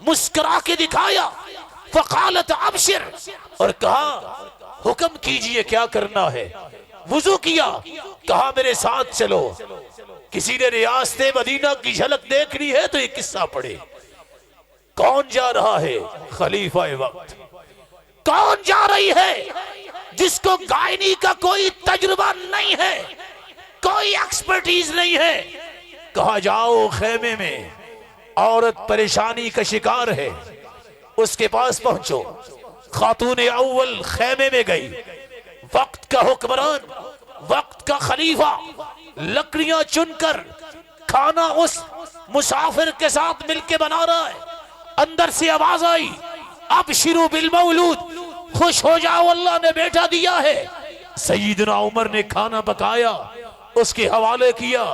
مسکرا کے دکھایا. فقالت ابشر، اور کہا حکم کیجئے کیا کرنا ہے. وضو کیا. کہا میرے ساتھ چلو. کسی نے ریاست مدینہ کی جھلک دیکھنی ہے تو یہ قصہ پڑھے. کون جا رہا ہے؟ خلیفہ وقت. کون جا رہی ہے؟ جس کو گائنی کا کوئی تجربہ نہیں ہے، کوئی ایکسپرٹیز نہیں ہے. کہا جاؤ خیمے میں عورت پریشانی کا شکار ہے، اس کے پاس پہنچو. خاتون اول خیمے میں گئی. وقت کا حکمران، وقت کا خلیفہ لکڑیاں چن کر کھانا اس مسافر کے ساتھ مل کے بنا رہا ہے. اندر سے آواز آئی ابشروا بالمولود، خوش ہو جاؤ اللہ نے بیٹا دیا ہے. سیدنا عمر نے کھانا پکایا، اس کے حوالے کیا.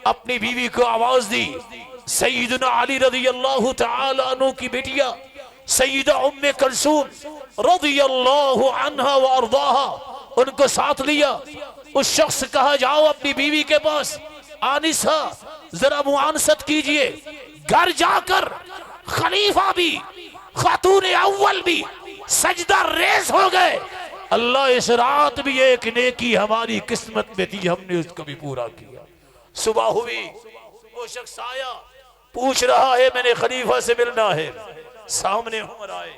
اپنی بیوی کو آواز دی. سیدنا علی رضی اللہ تعالی عنہ کی بیٹیا سیدہ ام کلثوم رضی اللہ عنہا وارضاہا، ان کو ساتھ لیا. اس شخص سے کہا جاؤ اپنی بیوی کے پاس، آنسہ ذرا معانست کیجئے. گھر جا کر خلیفہ بھی خاتون اول بھی سجدہ ریز ہو گئے. اللہ اس رات بھی ایک نیکی ہماری قسمت میں تھی، ہم نے اس کو بھی پورا کیا. صبح ہوئی، وہ شخص آیا، پوچھ رہا ہے میں نے خلیفہ سے ملنا ہے. سامنے عمر آئے.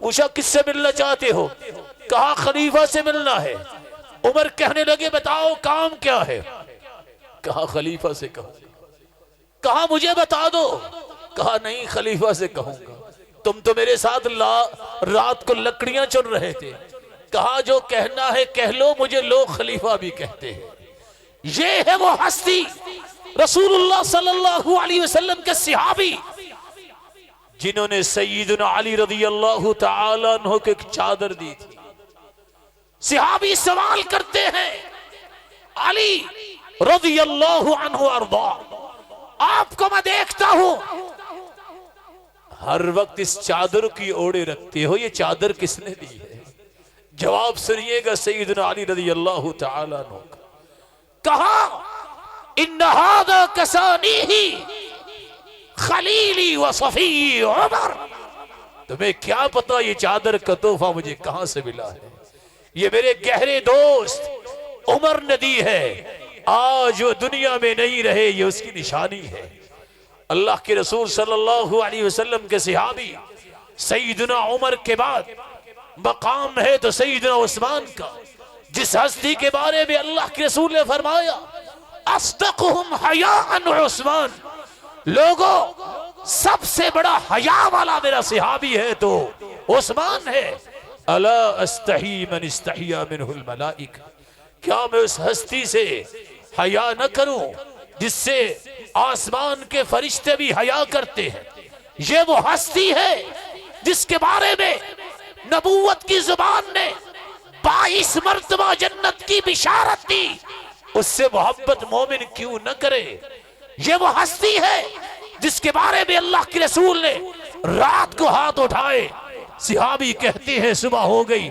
پوچھا کس سے ملنا چاہتے ہو؟ کہا خلیفہ سے ملنا ہے. عمر کہنے لگے بتاؤ کام کیا ہے؟ کہا خلیفہ سے کہو. کہا مجھے بتا دو. کہا نہیں خلیفہ سے کہوں گا. تم تو میرے ساتھ رات کو لکڑیاں چن رہے تھے. کہا جو کہنا ہے کہہ لو، مجھے لوگ خلیفہ بھی کہتے ہیں. یہ ہے وہ ہستی رسول اللہ صلی اللہ علیہ وسلم کے صحابی جنہوں نے سیدنا علی رضی اللہ تعالی عنہ کو ایک چادر دی تھی. صحابی سوال کرتے ہیں علی رضی اللہ عنہ ارضا، آپ کو میں دیکھتا ہوں ہر وقت اس چادر کی اوڑے رکھتے ہو، یہ چادر کس نے دی ہے؟ جواب سنیے گا سیدنا علی رضی اللہ تعالی عنہ کا. کہا ان هذا کسانیہ خلیلی و صفی عمر. تمہیں کیا پتا یہ چادر کا تحفہ مجھے کہاں سے ملا ہے؟ یہ میرے گہرے دوست عمر نے دی ہے. آج وہ دنیا میں نہیں رہے، یہ اس کی نشانی ہے. اللہ کے رسول صلی اللہ علیہ وسلم کے صحابی سیدنا عمر کے بعد مقام ہے تو سیدنا عثمان کا، جس ہستی کے بارے میں اللہ کے رسول نے فرمایا اصدقہم حیاء عثمان. لوگوں سب سے بڑا حیا والا میرا صحابی ہے تو عثمان ہے. الا استحی من استحیا منہ الملائکہ، کیا میں اس ہستی سے حیا نہ کروں جس سے آسمان کے فرشتے بھی حیا کرتے ہیں؟ یہ وہ ہستی ہے جس کے بارے میں نبوت کی زبان نے 22 مرتبہ جنت کی بشارت دی. اس سے محبت مومن کیوں نہ کرے؟ یہ وہ ہستی ہے جس کے بارے میں اللہ کے رسول نے رات کو ہاتھ اٹھائے. صحابی کہتے ہیں صبح ہو گئی،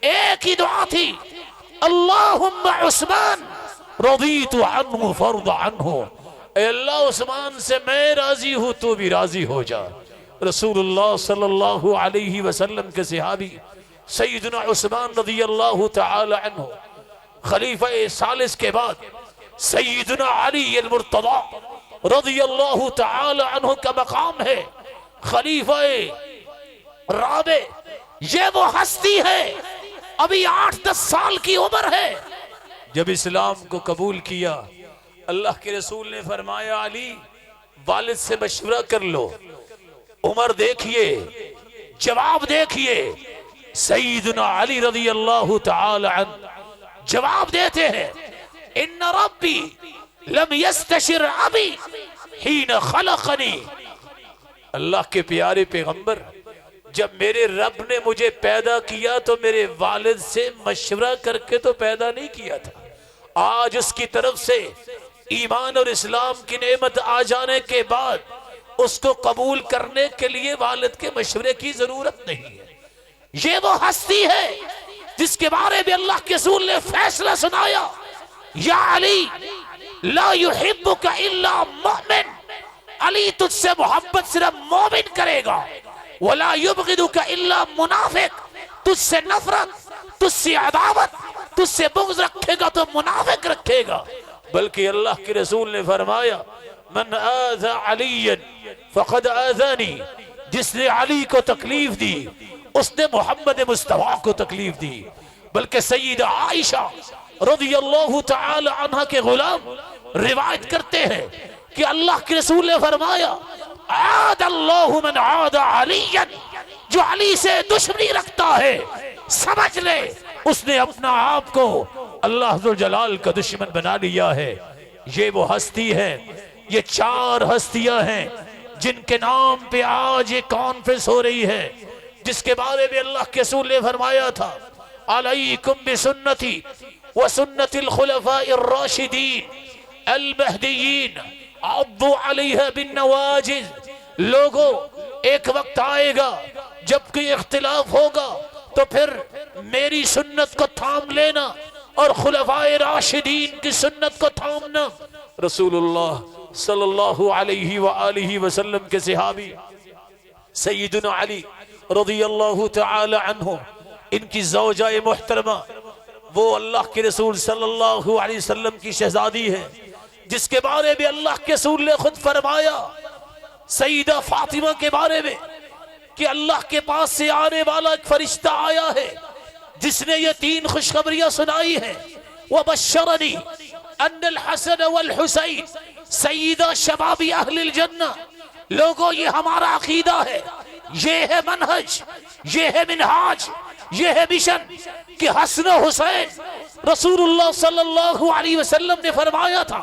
ایک ہی دعا تھی اللہم عثمان رضیت عنہ فرض عنہ. اے اللہ عثمان سے میں راضی ہوں تو بھی راضی ہو جا. رسول اللہ صلی اللہ علیہ وسلم کے صحابی سیدنا عثمان رضی اللہ تعالی عنہ خلیفہ ثالث کے بعد سیدنا علی المرتضی رضی اللہ تعالی عنہ کا مقام ہے خلیفہ رابع. یہ وہ ہستی ہے، ابھی 8-10 سال کی عمر ہے. جب اسلام کو قبول کیا اللہ کے رسول نے فرمایا علی والد سے مشورہ کر لو. عمر دیکھیے، جواب دیکھیے. سیدنا علی رضی اللہ تعالی عنہ جواب دیتے ہیں ان ربی لم یستشر ابی حین خلقنی، اللہ کے پیارے پیغمبر، جب میرے رب نے مجھے پیدا کیا تو میرے والد سے مشورہ کر کے تو پیدا نہیں کیا تھا. آج اس کی طرف سے ایمان اور اسلام کی نعمت آ جانے کے بعد اس کو قبول کرنے کے لیے والد کے مشورے کی ضرورت نہیں ہے. یہ وہ ہستی ہے جس کے بارے میں اللہ کے رسول نے فیصلہ سنایا، یا علی لا یحبک الا مؤمن، علی تجھ سے محبت صرف مومن کرے گا. ولا یبغضک الا منافق، تجھ سے نفرت، تجھ سے عداوت، تجھ سے بغض رکھے گا تو منافق رکھے گا. بلکہ اللہ کے رسول نے فرمایا من آذى علی فقد آذانی، جس نے علی کو تکلیف دی اس نے محمد مصطفیٰ کو تکلیف دی. بلکہ سیدہ عائشہ رضی اللہ تعالی عنہ کے غلام روایت کرتے ہیں کہ اللہ کے رسول نے فرمایا عاد اللہ من عاد علی، جو علی سے دشمنی رکھتا ہے سمجھ لے اس نے اپنا آپ کو اللہ ذوالجلال کا دشمن بنا لیا ہے. یہ وہ ہستی ہے، یہ چار ہستیاں ہیں جن کے نام پہ آج یہ کانفرنس ہو رہی ہے، جس کے بارے میں اللہ کے رسول نے فرمایا تھا علیکم بسنتی وسنت الخلفاء الراشدین المہدیین عضوا علیہا بالنواجذ. لوگوں ایک وقت آئے گا جب کوئی اختلاف ہوگا تو پھر میری سنت کو تھام لینا اور خلفائے راشدین کی سنت کو تھامنا. رسول اللہ صلی اللہ علیہ وآلہ وسلم کے صحابی سیدنا علی رضی اللہ تعالی عنہ، ان کی زوجہ محترمہ، وہ اللہ کے رسول صلی اللہ علیہ وسلم کی شہزادی ہے، جس کے بارے میں اللہ کے رسول نے خود فرمایا سیدہ فاطمہ کے بارے میں کہ اللہ کے پاس سے آنے والا ایک فرشتہ آیا ہے جس نے یہ 3 خوشخبریاں سنائی ہیں. وَبَشَّرَنِي أَنَّ الْحَسَنَ وَالْحُسَيْنَ سَيِّدَا شَبَابِ أَهْلِ الْجَنَّةِ. لوگوں یہ ہمارا عقیدہ ہے، یہ ہے منہج، یہ ہے منہاج، یہ ہے مشن کہ حسن و حسین رسول اللہ صلی اللہ علیہ وسلم نے فرمایا تھا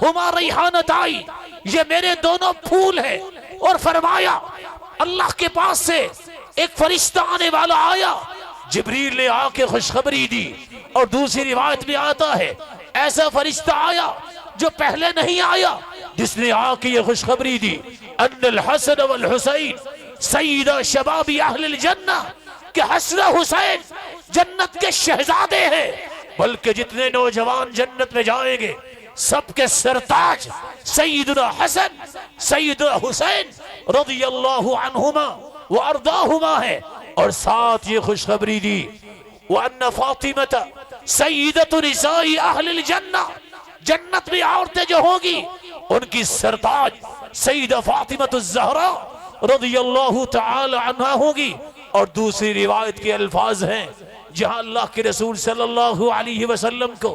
ہما ریحانتائی، یہ میرے دونوں پھول ہیں. اور فرمایا اللہ کے پاس سے ایک فرشتہ آنے والا آیا، جبریل نے آ کے خوشخبری دی. اور دوسری روایت میں آتا ہے ایسا فرشتہ آیا جو پہلے نہیں آیا، جس نے آ کے یہ خوشخبری دی ان الحسن والحسین سیدہ شباب اہل الجنہ، کہ حسن حسین جنت کے شہزادے ہیں. بلکہ جتنے نوجوان جنت میں جائیں گے سب کے سرتاج سیدنا حسن سیدنا حسین رضی اللہ عنہما وارضاہما ہے. اور ساتھ یہ خوشخبری دی وَأَنَّ فَاطِمَةَ سَيِّدَةُ نِسَاءِ أَهْلِ الْجَنَّةِ، جنت میں عورتیں جو ہوں گی ان کی سرتاج سیدہ فاطمۃ الزہرا رضی اللہ تعالی عنہا ہوگی. اور دوسری روایت کے الفاظ ہیں جہاں اللہ کے رسول صلی اللہ علیہ وسلم کو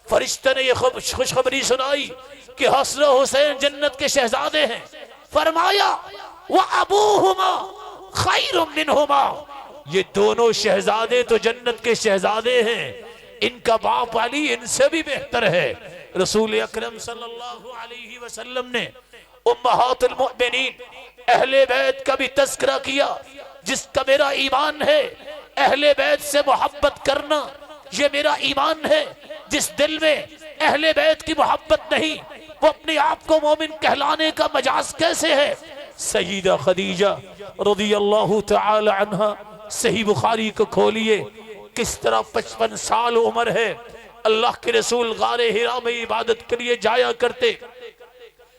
فرشتہ نے یہ خوشخبری سنائی کہ حسن و حسین جنت کے شہزادے ہیں. فرمایا وَأَبُوهُمَا خَيْرٌ مِّنْهُمَا، یہ دونوں شہزادے تو جنت کے شہزادے ہیں، ان کا باپ علی ان سے بھی بہتر ہے. رسول اکرم صلی اللہ علیہ وسلم نے امہات المؤمنین اہل بیت کا بھی تذکرہ کیا، جس کا میرا ایمان ہے اہل بیت سے محبت کرنا، یہ میرا ایمان ہے. جس دل میں اہل بیت کی محبت نہیں وہ اپنے آپ کو مومن کہلانے کا مجاز کیسے ہے؟ سیدہ خدیجہ رضی اللہ تعالی عنہ، صحیح بخاری کو کھولیے، کس طرح 55 سال عمر ہے، اللہ کے رسول غار ہرا میں عبادت کے لیے جایا کرتے.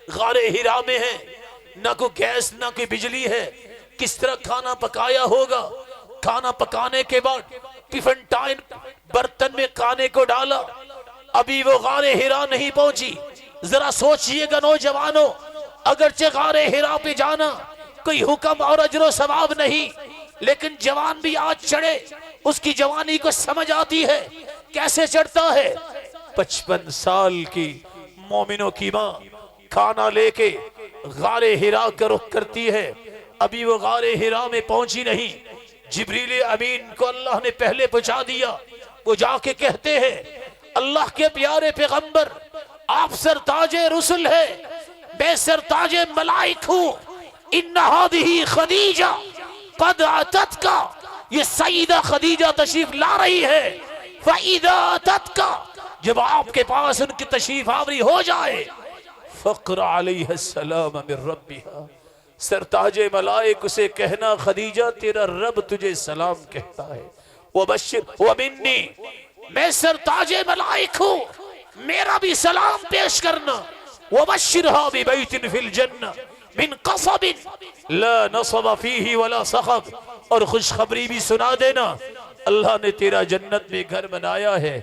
غار ہرا میں ہے، نہ کوئی گیس نہ کوئی بجلی ہے، کس طرح کھانا پکایا ہوگا. کھانا پکانے کے بعد ٹفنٹائن برتن میں کھانے کو ڈالا، ابھی وہ غار ہرا نہیں پہنچی. ذرا سوچئے گا نوجوانوں، اگرچہ غار ہرا پہ جانا کوئی حکم اور اجر و ثواب نہیں، لیکن جوان بھی آج چڑھے اس کی جوانی کو سمجھ آتی ہے کیسے چڑھتا ہے. 55 سال کی مومنوں کی ماں کھانا لے کے غار ہرا کا رخ کرتی ہے، ابھی وہ غار ہرا میں پہنچی نہیں، جبریل امین کو اللہ نے پہلے پہنچا دیا. وہ جا کے کہتے ہیں اللہ کے پیارے پیغمبر آپ سرتاج رسل ہے، میں سرتاج ملائک ہوں. ان هذه خدیجہ قد اتت کا، یہ سیدہ خدیجہ تشریف لا رہی ہے. فَإِذَا أَتَتْكَ، جب آپ کے پاس ان کی تشریف آوری ہو جائے، فَقْرَ عَلَيْهَا السَّلَامَ مِن رَبِّهَا، سرتاج ملائک اسے کہنا خدیجہ تیرا رب تجھے سلام کہتا ہے. وَبَشِّرْ وَمِنِّي، میں سرتاج ملائک ہوں، میرا بھی سلام پیش کرنا. وَبَشِّرْهَا بِبَيْتٍ فِي الْجَنَّةِ مِن قَصَبٍ لَا نَصَبَ فِيهِ وَلَا صَخَبٍ، اور خوشخبری بھی سنا دینا اللہ نے تیرا جنت میں گھر بنایا ہے.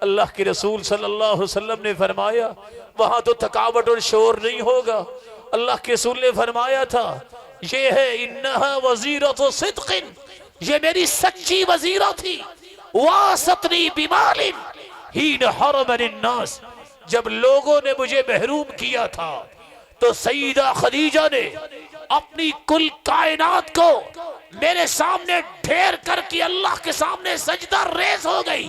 اللہ کے رسول صلی اللہ علیہ وسلم نے فرمایا وہاں تو تھکاوٹ اور شور نہیں ہوگا. اللہ کے رسول نے فرمایا تھا یہ ہے انہا وزیرۃ صدق، یہ میری سچی وزیرہ تھی. واسطنی بمال حین حرمنی الناس، جب لوگوں نے مجھے محروم کیا تھا تو سیدہ خدیجہ نے اپنی کل کائنات کو میرے سامنے ڈھیر کر کے اللہ کے سامنے سجدہ ریز ہو گئی.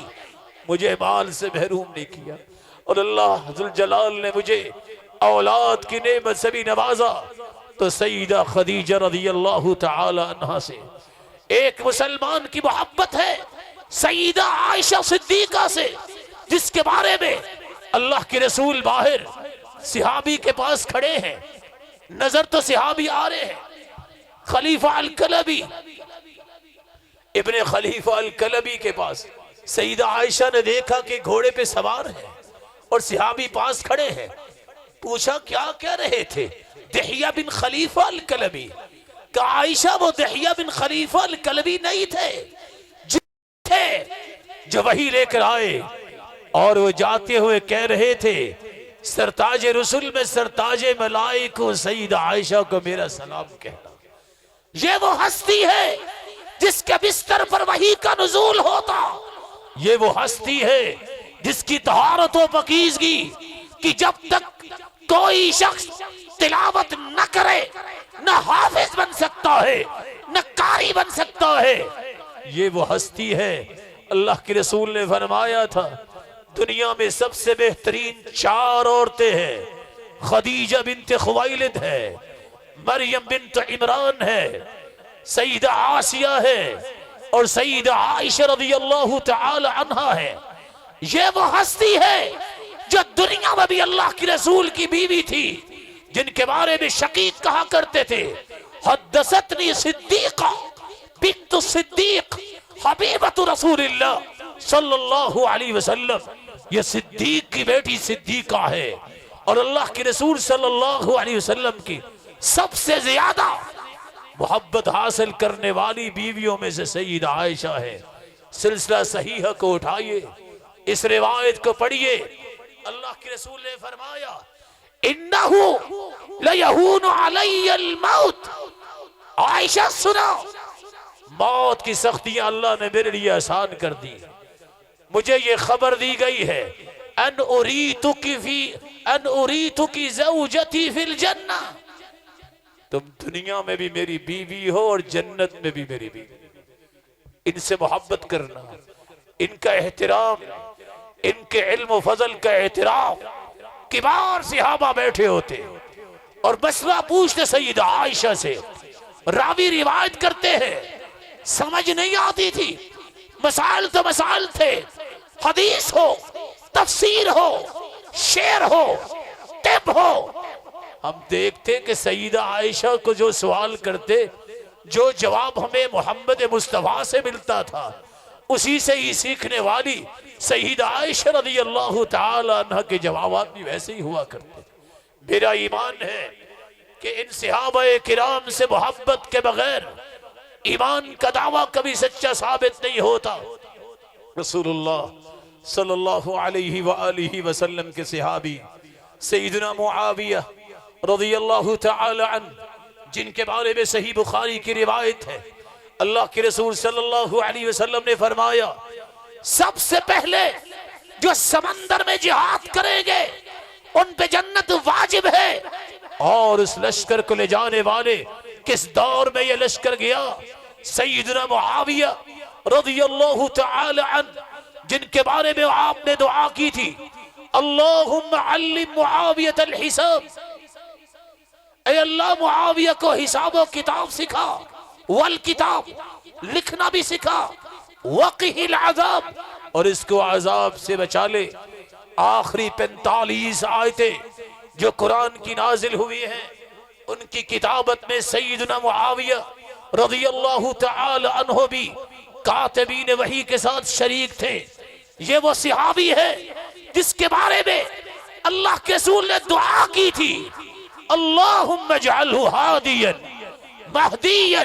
مجھے مال سے محروم نہیں کیا، اور اللہ ذوالجلال نے مجھے اولاد کی نعمت سے بھی نوازا. تو سیدہ خدیجہ رضی اللہ تعالی عنہا سے ایک مسلمان کی محبت ہے سیدہ عائشہ صدیقہ سے، جس کے بارے میں اللہ کے رسول باہر صحابی کے پاس کھڑے ہیں، نظر تو صحابی آ رہے ہیں. خلیفہ الکلبی، ابن خلیفہ الکلبی کے پاس سیدہ عائشہ نے دیکھا کہ گھوڑے پہ سوار ہے اور صحابی پاس کھڑے ہیں. پوچھا کیا کہہ رہے تھے؟ دحیہ بن خلیفہ الکلبی. کہا عائشہ وہ دحیہ بن خلیفہ الکلبی نہیں تھے جو وحی لے کر آئے، اور وہ جاتے ہوئے کہہ رہے تھے سرتاج رسول میں سرتاج ملائک سیدہ عائشہ کو میرا سلام کہنا. یہ وہ ہستی ہے جس کے بستر پر وحی کا نزول ہوتا. یہ وہ ہستی ہے جس کی طہارت و پاکیزگی کہ جب تک کوئی شخص تلاوت نہ کرے نہ حافظ بن سکتا ہے نہ قاری بن سکتا ہے. یہ وہ ہستی ہے. اللہ کے رسول نے فرمایا تھا دنیا میں سب سے بہترین 4 عورتیں ہیں. خدیجہ بنت خویلد ہے، مریم بنت عمران ہے، سیدہ آسیہ ہے، اور سیدہ عائشہ رضی اللہ تعالی عنہا ہے. یہ وہ ہستی ہے جو دنیا میں بھی اللہ کی رسول کی بیوی تھی، جن کے بارے میں شقیق کہا کرتے تھے حدثتنی صدیقہ بنت صدیق حبیبۃ رسول اللہ صلی اللہ علیہ وسلم. یہ صدیق کی بیٹی صدیقہ ہے، اور اللہ کے رسول صلی اللہ علیہ وسلم کی سب سے زیادہ محبت حاصل کرنے والی بیویوں میں سے سیدہ عائشہ ہے. سلسلہ صحیحہ کو اٹھائیے، اس روایت کو پڑھیے. اللہ کے رسول نے فرمایا انہو لیہون علی الموت. عائشہ سنا، موت کی سختیاں اللہ نے میرے لیے آسان کر دی. مجھے یہ خبر دی گئی ہے ان اریتکی زوجتی فی الجنہ، تم دنیا میں بھی میری بیوی ہو اور جنت میں بھی میری بیوی. ان سے محبت کرنا، ان کا احترام، ان کے علم و فضل کا احترام. کبار صحابہ بیٹھے ہوتے اور مسئلہ پوچھتے سیدہ عائشہ سے. راوی روایت کرتے ہیں سمجھ نہیں آتی تھی، مسائل تو مسائل تھے، حدیث ہو، تفسیر ہو، شعر ہو، طب ہو. ہم دیکھتے کہ سیدہ عائشہ کو جو سوال کرتے، جو جواب ہمیں محمد مصطفیٰ سے ملتا تھا، اسی سے ہی سیکھنے والی سیدہ عائشہ رضی اللہ تعالی عنہ کے جوابات بھی ویسے ہی ہوا کرتے. میرا ایمان ہے کہ ان صحابہ کرام سے محبت کے بغیر ایمان کا دعویٰ کبھی سچا ثابت نہیں ہوتا. رسول اللہ صلی اللہ علیہ وآلہ وسلم کے صحابی سیدنا معاویہ رضی اللہ تعالی عنہ، جن کے بارے میں صحیح بخاری کی روایت ہے، اللہ کے رسول صلی اللہ علیہ وسلم نے فرمایا سب سے پہلے جو سمندر میں جہاد کریں گے ان پہ جنت واجب ہے. اور اس لشکر کو لے جانے والے کس دور میں یہ لشکر گیا؟ سیدنا معاویہ رضی اللہ تعالی عنہ، جن کے بارے میں آپ نے دعا کی تھی اللہم علم معاویۃ الحساب، اے اللہ معاویہ کو حساب و کتاب سکھا، والکتاب لکھنا بھی سکھا، وقہ العذاب اور اس کو عذاب سے بچا لے۔ آخری 45 آیتیں جو قرآن کی نازل ہوئی ہیں ان کی کتابت میں سیدنا معاویہ رضی اللہ تعالی عنہ بھی کاتبین وحی کے ساتھ شریک تھے۔ یہ وہ صحابی ہے جس کے بارے میں اللہ کے رسول نے دعا کی تھی اللہم اجعلہ ہادیا مہدیا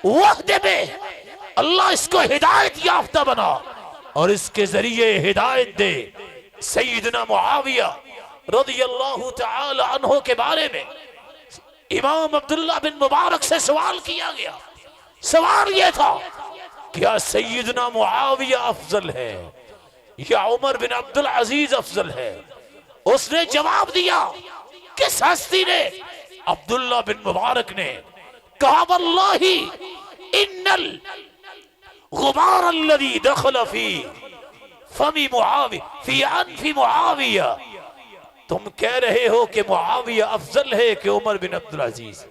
واہد بہ، اللہ اس کو ہدایت یافتہ بنا اور اس کے ذریعے ہدایت دے۔ سیدنا معاویہ رضی اللہ تعالی عنہ کے بارے میں امام عبداللہ بن مبارک سے سوال کیا گیا۔ سوال یہ تھا کیا سیدنا معاویہ افضل ہے یا عمر بن عبدالعزیز افضل ہے؟ اس نے جواب دیا، کس ہستی نے؟ عبداللہ بن مبارک نے کہا واللہ ان الغبار الذي دخل فی فمی معاویہ فی انف معاویہ، تم کہہ رہے ہو کہ معاویہ افضل ہے کہ عمر بن عبدالعزیز،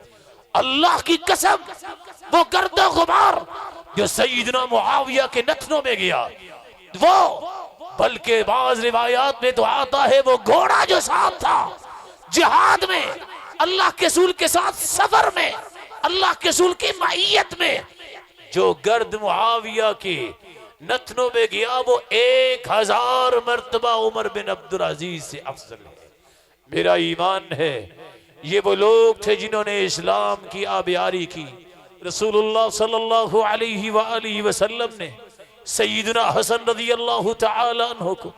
اللہ کی قسم وہ گرد و غبار جو سیدنا معاویہ کے نتنوں میں گیا، وہ بلکہ بعض روایات میں تو آتا ہے وہ گھوڑا جو ساتھ تھا جہاد میں، اللہ کے رسول کے ساتھ سفر میں، اللہ کے رسول کی معیت میں، جو گرد معاویہ کی نتنوں میں گیا وہ 1000 مرتبہ عمر بن عبدالعزیز سے افضل ہے۔ میرا ایمان ہے یہ وہ لوگ تھے جنہوں نے اسلام کی آبیاری کی۔ رسول اللہ صلی اللہ علیہ وآلہ وسلم نے سیدنا حسن رضی اللہ تعالی عنہ کو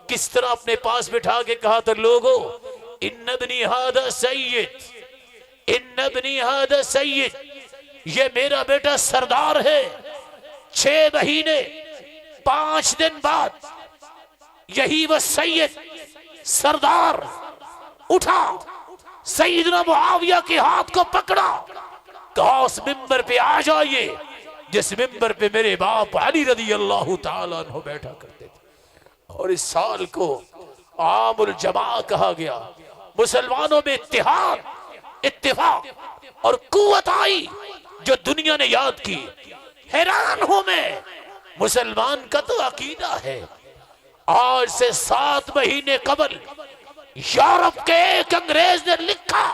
کس طرح اپنے پاس بٹھا کے کہا تھا لوگو ان ابنی ھذا سید، ان ابنی ھذا سید، یہ میرا بیٹا سردار ہے۔ 6 مہینے 5 دن بعد یہی وہ سید سردار اٹھا، سیدنا معاویہ کے ہاتھ کو پکڑا، کہا اس ممبر پہ آ جائیے جس ممبر پہ میرے باپ علی رضی اللہ تعالیٰ عنہ بیٹھا کرتے تھے۔ اور اس سال کو عام الجماع کہا گیا۔ مسلمانوں میں اتحاد، اتفاق اور قوت آئی جو دنیا نے یاد کی۔ حیران ہوں میں، مسلمان کا تو عقیدہ ہے آج سے 7 مہینے قبل یورپ کے ایک انگریز نے لکھا،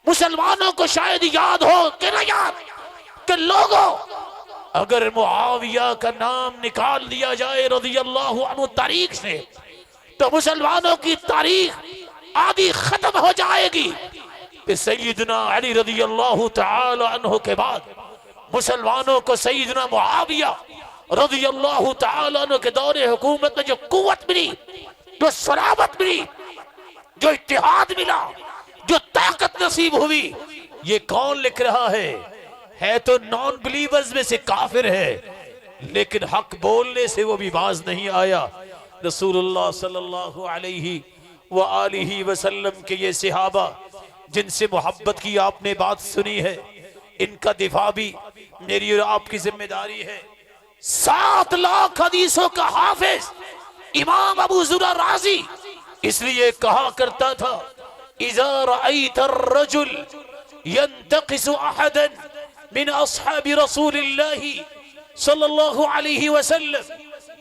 مسلمانوں کو شاید یاد ہو کہ نہ یاد، کہ لوگوں اگر معاویہ کا نام نکال دیا جائے رضی اللہ عنہ تاریخ سے تو مسلمانوں کی تاریخ آدھی ختم ہو جائے گی۔ کہ سیدنا علی رضی اللہ تعالی عنہ کے بعد مسلمانوں کو سیدنا معاویہ رضی اللہ تعالی عنہ کے دور حکومت میں جو قوت ملی، جو صلابت ملی، جو اتحاد ملا، جو طاقت نصیب ہوئی، یہ کون لکھ رہا ہے تو نان بلیورز میں سے کافر ہے لیکن حق بولنے سے وہ بھی باز نہیں آیا۔ رسول اللہ صلی اللہ علیہ وآلہ وسلم کے یہ صحابہ جن سے محبت کی آپ نے بات سنی ہے، ان کا دفاع بھی میری اور آپ کی ذمہ داری ہے۔ 7 لاکھ حدیثوں کا حافظ امام ابو زرع رازی اس لیے کہا کرتا تھا اذا رأيت الرجل ينتقص احدا من اصحاب رسول اللہ صلی اللہ علیہ وسلم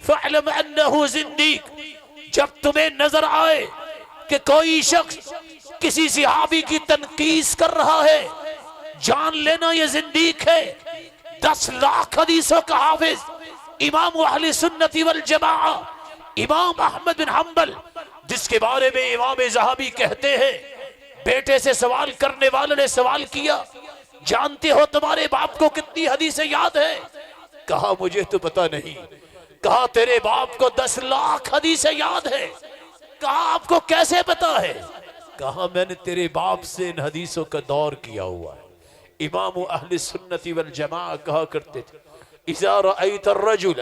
فاعلم انه زندیق، جب تمہیں نظر آئے کہ کوئی شخص کسی صحابی کی تنقیص کر رہا ہے جان لینا یہ زندیق ہے۔ 10 لاکھ حدیثوں کا حافظ امام اہل سنت والجماعہ امام احمد بن حنبل، جس کے بارے میں امام ذہبی کہتے ہیں بیٹے سے سوال کرنے والے نے سوال کیا جانتے ہو تمہارے باپ کو کتنی حدیثیں یاد ہے؟ کہا مجھے تو پتہ نہیں۔ کہا تیرے باپ کو 10 لاکھ حدیثیں یاد ہے۔ کہا آپ کو کیسے پتا ہے؟ کہا میں نے تیرے باپ سے ان حدیثوں کا دور کیا ہوا ہے۔ امام اہل سنت والجماعہ کہا کرتے تھے اذا رأيت الرجل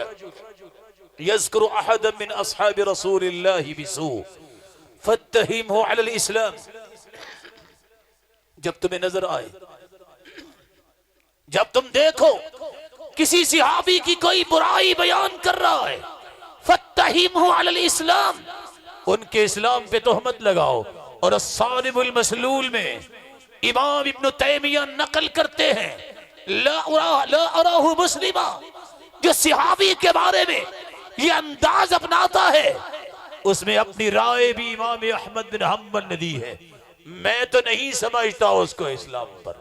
يذكر احدا من اصحاب رسول الله بسوء فاتهمه على الاسلام، جب تمہیں نظر آئے، جب تم دیکھو کسی صحابی کی کوئی برائی بیان کر رہا ہے فاتہمہ علی الاسلام، ان کے اسلام پہ تہمت لگاؤ۔ اور الصارم المسلول میں امام ابن تیمیہ نقل کرتے ہیں لا اراہ مسلمہ، جو صحابی کے بارے میں یہ انداز اپناتا ہے اس میں اپنی رائے بھی امام احمد بن حنبل نے دی ہے، میں تو نہیں سمجھتا اس کو اسلام پر۔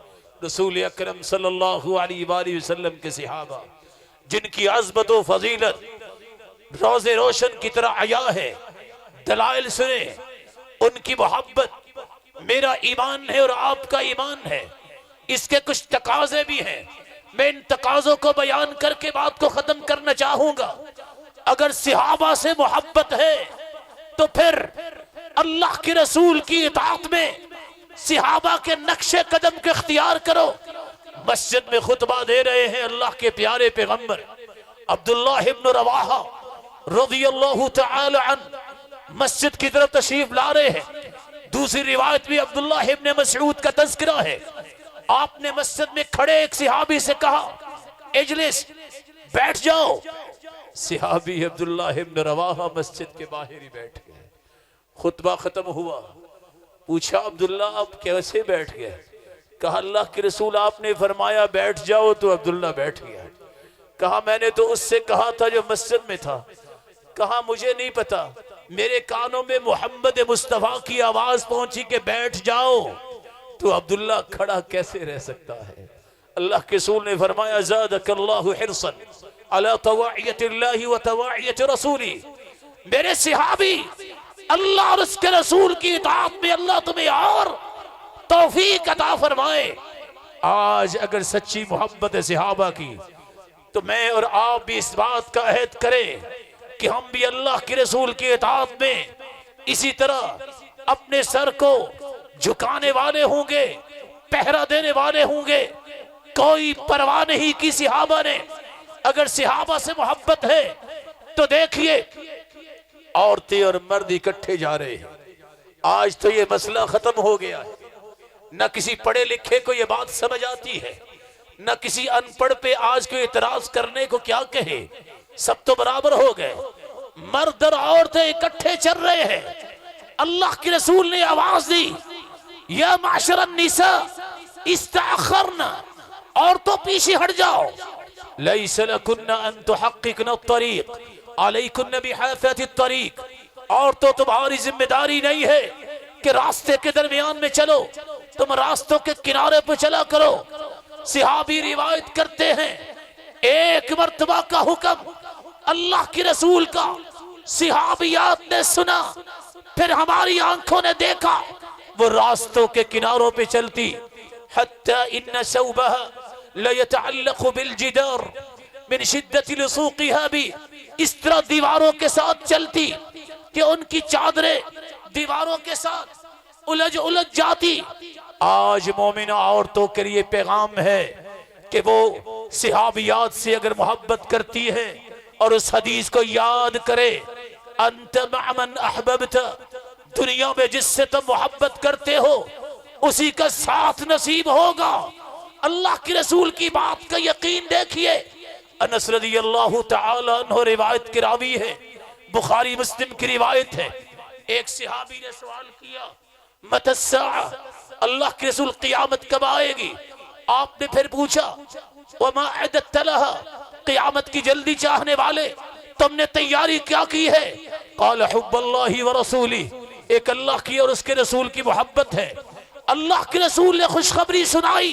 رسول اکرم صلی اللہ علیہ وآلہ وسلم کے صحابہ جن کی عظمت و فضیلت روز روشن کی طرح عیا ہے، دلائل سنیں، ان کی محبت میرا ایمان ہے اور آپ کا ایمان ہے، اس کے کچھ تقاضے بھی ہیں، میں ان تقاضوں کو بیان کر کے بات کو ختم کرنا چاہوں گا۔ اگر صحابہ سے محبت ہے تو پھر اللہ کے رسول کی اطاعت میں صحابہ کے نقش قدم کو اختیار کرو۔ مسجد میں خطبہ دے رہے ہیں اللہ کے پیارے پیغمبر عبداللہ ابن رواحہ رضی اللہ تعالی عنہ، مسجد کی طرف تشریف لا رہے ہیں۔ دوسری روایت بھی عبداللہ ابن مسعود کا تذکرہ ہے، آپ نے مسجد میں کھڑے ایک صحابی سے کہا اجلس، بیٹھ جاؤ۔ صحابی عبداللہ ابن رواحہ مسجد کے باہر ہی بیٹھ گئے۔ خطبہ ختم ہوا، پوچھا عبداللہ آپ کیسے بیٹھ گئے؟ کہا اللہ کے رسول آپ نے فرمایا بیٹھ جاؤ تو عبداللہ بیٹھ گیا۔ کہا میں نے تو اس سے کہا تھا جو مسجد میں تھا۔ کہا مجھے نہیں پتا، میرے کانوں میں محمد مصطفیٰ کی آواز پہنچی کہ بیٹھ جاؤ، تو عبداللہ کھڑا کیسے رہ سکتا ہے؟ اللہ کے رسول نے فرمایا زادک اللہ حرصا علی طواعیت اللہ و طواعیت رسولی، میرے صحابی اللہ اور اس کے رسول کی اطاعت میں اللہ تمہیں اور توفیق عطا فرمائے۔ آج اگر سچی محبت ہے صحابہ کی تو میں اور آپ بھی اس بات کا عہد کریں کہ ہم بھی اللہ کے رسول کی اطاعت میں اسی طرح اپنے سر کو جھکانے والے ہوں گے، پہرا دینے والے ہوں گے۔ کوئی پرواہ نہیں کی صحابہ نے۔ اگر صحابہ سے محبت ہے تو دیکھیے عورتیں اور مرد اکٹھے جا رہے ہیں۔ آج تو یہ مسئلہ ختم ہو گیا ہے، نہ کسی پڑھے لکھے کو یہ بات سمجھ آتی ہے، نہ کسی ان پڑھ پہ آج کو اعتراض کرنے کو کیا کہے، سب تو برابر ہو گئے۔ مرد اور عورتیں اکٹھے چل رہے ہیں۔ اللہ کے رسول نے آواز دی یا معاشر النساء استأخرنا، عورتوں پیچھے ہٹ جاؤ۔ لیس لکن ان تحققن الطریق علیکن بحافظ الطریق، عورتوں تمہاری ذمہ داری نہیں ہے کہ راستے کے درمیان میں چلو، تم راستوں کے کنارے پہ چلا کرو۔ صحابی روایت کرتے ہیں ایک مرتبہ کا حکم اللہ کے رسول کا صحابیات نے سنا، پھر ہماری آنکھوں نے دیکھا وہ راستوں کے کناروں پہ چلتی، حتی ان ثوبها لیتعلق بالجدار من شدت لصوقها بھی، اس طرح دیواروں کے ساتھ چلتی کہ ان کی چادریں دیواروں کے ساتھ الجھ جاتی۔ آج مومنہ عورتوں کے لیے پیغام ہے کہ وہ صحابیات سے اگر محبت کرتی ہے اور اس حدیث کو یاد کرے، انت مع من احببت، دنیا میں جس سے تم محبت کرتے ہو اسی کا ساتھ نصیب ہوگا۔ اللہ کے رسول کی بات کا یقین دیکھیے۔ انس رضی اللہ تعالی عنہ روایت کی راوی ہے، بخاری مسلم کی روایت ہے۔ ایک صحابی نے سوال کیا متی الساعہ، اللہ کے رسول قیامت کب آئے گی؟ آپ نے پھر پوچھا وما اعددت لها، قیامت کی جلدی چاہنے والے تم نے تیاری کیا کی ہے؟ قال حب اللہ ورسولہ، ایک اللہ کی اور اس کے رسول کی محبت ہے۔ اللہ کے رسول نے خوشخبری سنائی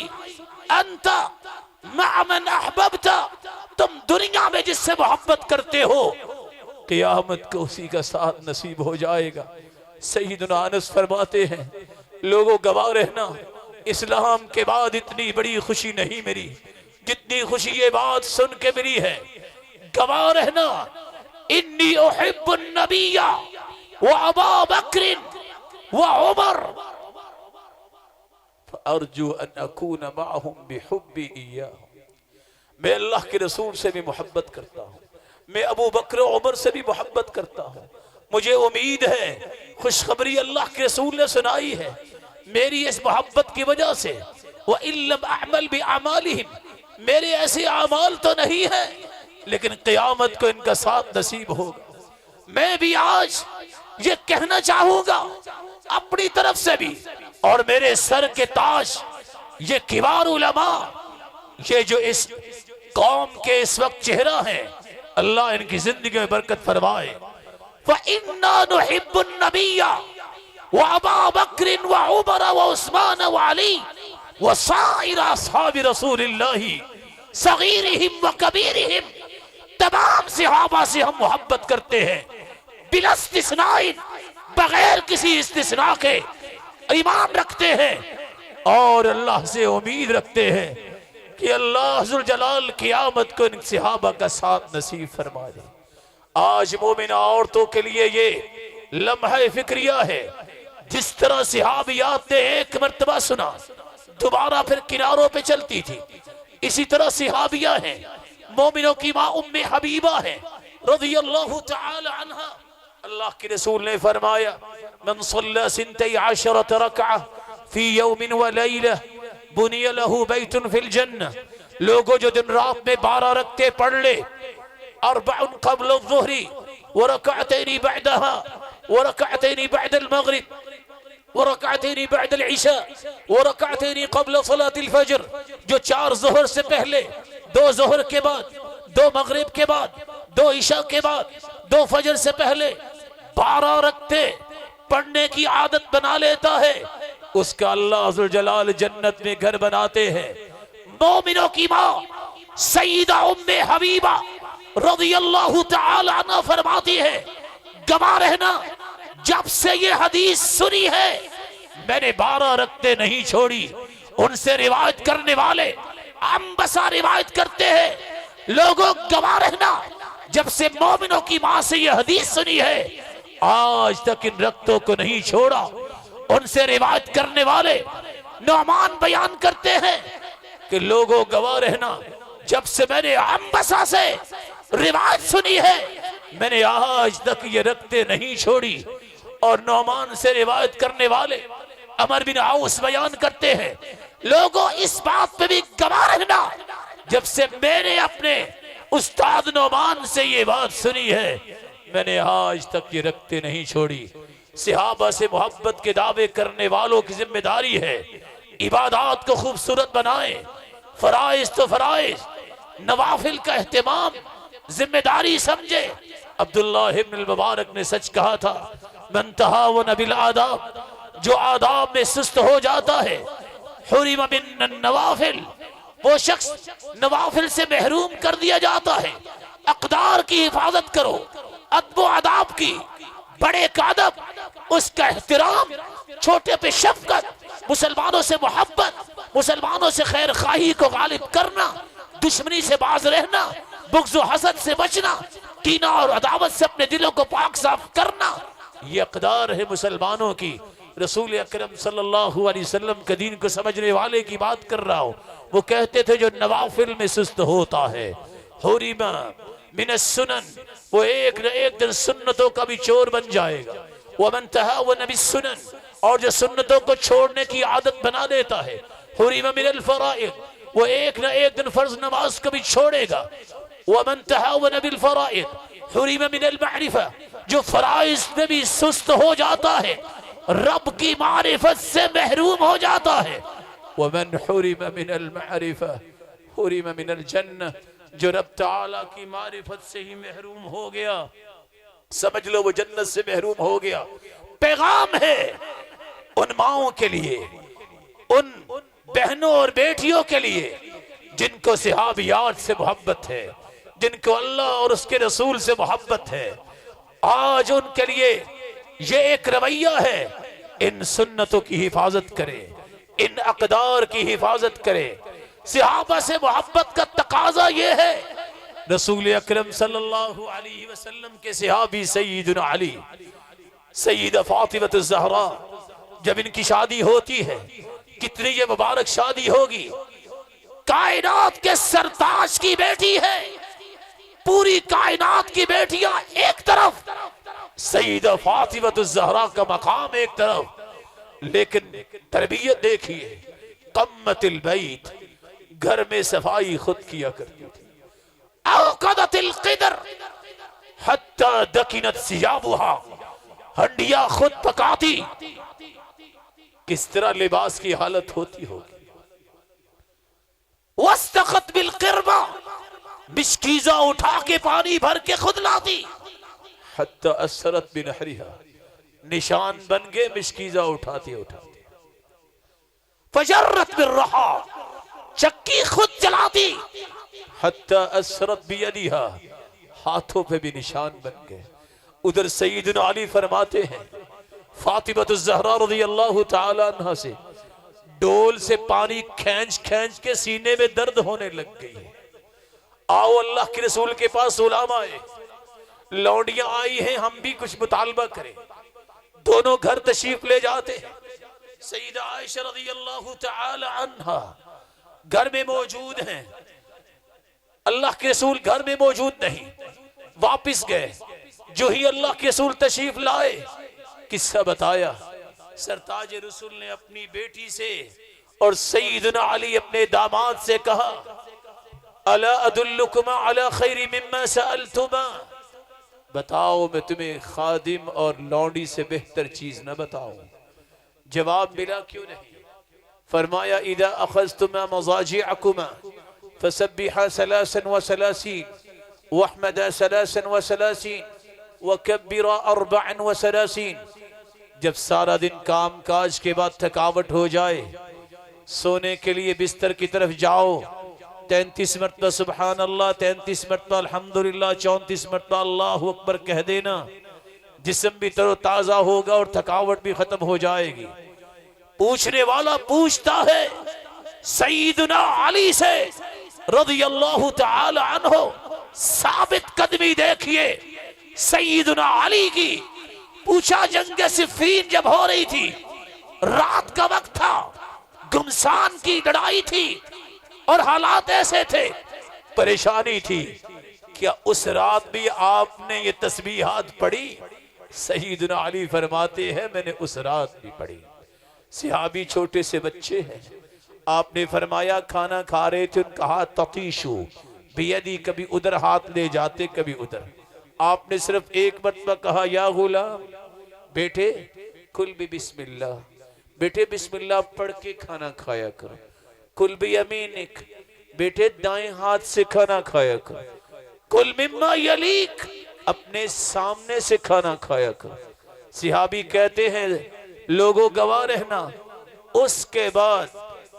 انت مع من احببت، تم دنیا میں جس سے محبت کرتے ہو قیامت کو اسی کا ساتھ نصیب ہو جائے گا۔ سیدنا انس فرماتے ہیں لوگوں گواہ رہنا، اسلام کے بعد اتنی بڑی خوشی نہیں ملی جتنی خوشی یہ بات سن کے ملی ہے۔ گواہ رہنا انی احب النبی و ابا بکر و عمر فارجو ان اکون معهم بحبی ایاہم، میں اللہ کے رسول سے بھی محبت کرتا ہوں، میں ابو بکر و عمر سے بھی محبت کرتا ہوں، مجھے امید ہے خوشخبری اللہ کے رسول نے سنائی ہے، میری اس محبت کی وجہ سے وَإِن لَمْ أَعْمَلْ بِأَعْمَالِهِمْ، میرے ایسے اعمال تو نہیں ہیں لیکن قیامت کو ان کا ساتھ نصیب ہوگا۔ میں بھی آج یہ کہنا چاہوں گا اپنی طرف سے بھی، اور میرے سر کے تاج یہ کبار علماء، یہ جو اس قوم کے اس وقت چہرہ ہیں، اللہ ان کی زندگی میں برکت فرمائے۔ فَإِنَّا نُحِبُّ النَّبِيَّ وَأَبَا بَكْرٍ وَعُمَرَ وَعُثْمَانَ وَعَلِيَّ وَسَائِرَ أَصْحَابِ رسول اللہ صغیرہم وکبیرہم، تمام صحابہ سے ہم محبت کرتے ہیں بلا استثناء، بغیر کسی استثناء کے ایمان رکھتے ہیں اور اللہ سے امید رکھتے ہیں کہ اللہ ذوالجلال قیامت کو ان صحابہ کا ساتھ نصیب فرما دے۔ آج مومنہ عورتوں کے لیے یہ لمحہ فکریہ ہے، جس طرح صحابیات نے ایک مرتبہ سنا دوبارہ پھر کناروں پہ چلتی تھی، اسی طرح صحابیہ ہیں۔ مومنوں کی ماں ام حبیبہ ہے رضی اللہ تعالی عنہ، اللہ کے رسول نے فرمایا من صلی 12 رکعہ فی یوم ولیلہ بنی لہ بیت فی الجنہ، لوگوں جو دن رات میں 12 رکعتیں پڑھ لے، 4 قبل الظہر ورکعتین بعدہا ورکعتین بعد المغرب ورکعتین بعد العشاء ورکعتین قبل صلاة الفجر، جو 4 ظہر سے پہلے، 2 ظہر کے بعد، 2 مغرب کے بعد، 2 عشاء کے بعد، 2 فجر سے پہلے 12 رکعتیں پڑھنے کی عادت بنا لیتا ہے، اس کا اللہ ذوالجلال جنت میں گھر بناتے ہیں۔ مومنوں کی ماں سیدہ ام حبیبہ رضی اللہ تعالی عنہ فرماتی ہے گواہ رہنا جب سے یہ حدیث سنی ہے میں نے 12 رکعتیں نہیں چھوڑی۔ ان سے روایت کرنے والے عام بسا روایت کرتے ہیں، لوگوں گواہ رہنا جب سے مومنوں کی ماں سے یہ حدیث سنی ہے آج تک ان رکعتوں کو نہیں چھوڑا۔ ان سے روایت کرنے والے نعمان بیان کرتے ہیں کہ لوگوں گواہ رہنا جب سے میں نے عنبسہ سے روایت سنی ہے میں نے آج تک یہ رکعتیں نہیں چھوڑی۔ اور نعمان سے روایت کرنے والے عمر بن عوس بیان کرتے ہیں لوگوں اس بات پہ بھی گواہ رہنا جب سے میں نے اپنے استاد نعمان سے یہ بات سنی ہے میں نے آج تک یہ رکعتیں نہیں چھوڑی۔ صحابہ سے محبت کے دعوے کرنے والوں کی ذمہ داری ہے عبادات کو خوبصورت بنائیں، فرائض تو فرائض، نوافل کا اہتمام ذمہ داری سمجھے۔ عبداللہ ابن المبارک نے سچ کہا تھا من تہاون بالآداب، جو آداب میں سست ہو جاتا ہے حرم من النوافل، وہ شخص نوافل سے محروم کر دیا جاتا ہے۔ اقدار کی حفاظت کرو، ادب و آداب کی، بڑے کا ادب، اس کا احترام، چھوٹے پہ شفقت، مسلمانوں سے محبت، مسلمانوں سے خیر خواہی کو غالب کرنا، دشمنی سے باز رہنا، بغض و حسد سے بچنا، کینہ اور عداوت سے اپنے دلوں کو پاک صاف کرنا، یہ اقدار ہے مسلمانوں کی۔ رسول اکرم صلی اللہ علیہ وسلم کے دین کو سمجھنے والے کی بات کر رہا ہوں، وہ کہتے تھے جو نوافل میں سست ہوتا ہے حرم من السنن، وہ ایک نہ ایک دن سنتوں کا بھی چور بن جائے گا۔ ومن تہاون بالسنن، اور جو سنتوں کو چھوڑنے کی عادت بنا دیتا ہے حرم من الفرائض، وہ ایک نہ ایک دن فرض نماز کو بھی چھوڑے گا۔ ومن تہاون بالفرائض حرم من المعرفہ، جو فرائض میں بھی سست ہو جاتا ہے رب کی معرفت سے محروم ہو جاتا ہے۔ ومن حرم من المعرفہ حرم من الجنہ، جو رب تعالیٰ کی معرفت سے ہی محروم ہو گیا سمجھ لو وہ جنت سے محروم ہو گیا۔ پیغام ہے ان ماؤں کے لیے، ان بہنوں اور بیٹیوں کے لیے جن کو صحابیات سے محبت ہے، جن کو اللہ اور اس کے رسول سے محبت ہے، آج ان کے لیے یہ ایک رویہ ہے ان سنتوں کی حفاظت کرے، ان اقدار کی حفاظت کرے۔ صحابہ سے محبت کا تقاضا یہ ہے، رسول اکرم صلی اللہ علیہ وسلم کے صحابی سیدنا علی، سیدہ فاطمہ الزہراء، جب ان کی شادی ہوتی ہے کتنی یہ مبارک شادی ہوگی، کائنات کے سرتاج کی بیٹی ہے، پوری کائنات کی بیٹیاں ایک طرف، سیدہ فاطمہ الزہراء کا مقام ایک طرف، لیکن تربیت دیکھیے، قمت البیت، گھر میں صفائی خود کیا کرتی تھی. اوقدت القدر حتی دکنت ثیابها، ہنڈیاں خود پکاتی. کس طرح لباس کی حالت ہوتی ہوگی. واستقت بالقربہ، مشکیزہ اٹھا کے پانی بھر کے خود لاتی. حتی اثرت بنحرها، نشان بن گئے مشکیزہ اٹھاتی اٹھاتی. فجرت بالرحا، چکی خود چلاتی. حتی اثرت بیدیها، ہاتھوں پہ بھی نشان بن گئے. ادھر سیدنا علی فرماتے ہیں فاطمہ الزہرا رضی اللہ تعالی عنہ سے ڈول سے پانی کھینچ کھینچ کے سینے میں درد ہونے لگ گئی ہے. آؤ اللہ کے رسول کے پاس غلام آئے، لونڈیاں آئی ہیں، ہم بھی کچھ مطالبہ کریں. دونوں گھر تشریف لے جاتے ہیں. سیدہ عائشہ رضی اللہ تعالی عنہ گھر میں موجود ہیں. اللہ کے رسول گھر میں موجود نہیں، واپس گئے. جو ہی اللہ کے رسول تشریف لائے، قصہ بتایا. سرتاج رسول نے اپنی بیٹی سے اور سیدنا علی اپنے داماد سے کہا الا ادلکما علی خیر مما سألتما، بتاؤ میں تمہیں خادم اور لونڈی سے بہتر چیز نہ بتاؤں. جواب ملا کیوں نہیں. فرمایا اذا اخذتما مضاجعکما فسبحا 33 واحمدا 33 وکبرا 34. جب سارا دن کام کاج کے بعد تھکاوٹ ہو جائے، سونے کے لیے بستر کی طرف جاؤ، 33 مرتبہ سبحان اللہ، 33 مرتبہ الحمدللہ، 34 مرتبہ اللہ اکبر کہہ دینا. جسم بھی تر و تازہ ہوگا اور تھکاوٹ بھی ختم ہو جائے گی. پوچھنے والا پوچھتا ہے سیدنا علی سے رضی اللہ تعالی عنہ، ثابت قدمی دیکھیے سیدنا علی کی. پوچھا جنگ صفین جب ہو رہی تھی، رات کا وقت تھا، گمسان کی لڑائی تھی اور حالات ایسے تھے، پریشانی تھی، کیا اس رات بھی آپ نے یہ تسبیحات پڑھی؟ سیدنا علی فرماتے ہیں میں نے اس رات بھی پڑھی. صحابی چھوٹے سے بچے ہیں. آپ نے فرمایا کھانا کھا رہے تھے، ان کہا تطیشو بیدی، کبھی ادھر ہاتھ لے جاتے کبھی ادھر. آپ نے صرف ایک مرتبہ کہا یا غلام، بیٹے کل بھی بسم اللہ، بیٹے بسم اللہ پڑھ کے کھانا کھایا کرو. کل بھی یمینک، بیٹے دائیں ہاتھ سے کھانا کھایا کرو. کل مما یلیک، اپنے سامنے سے کھانا کھایا کرو. صحابی کہتے ہیں لوگوں گواہ رہنا، اس کے بعد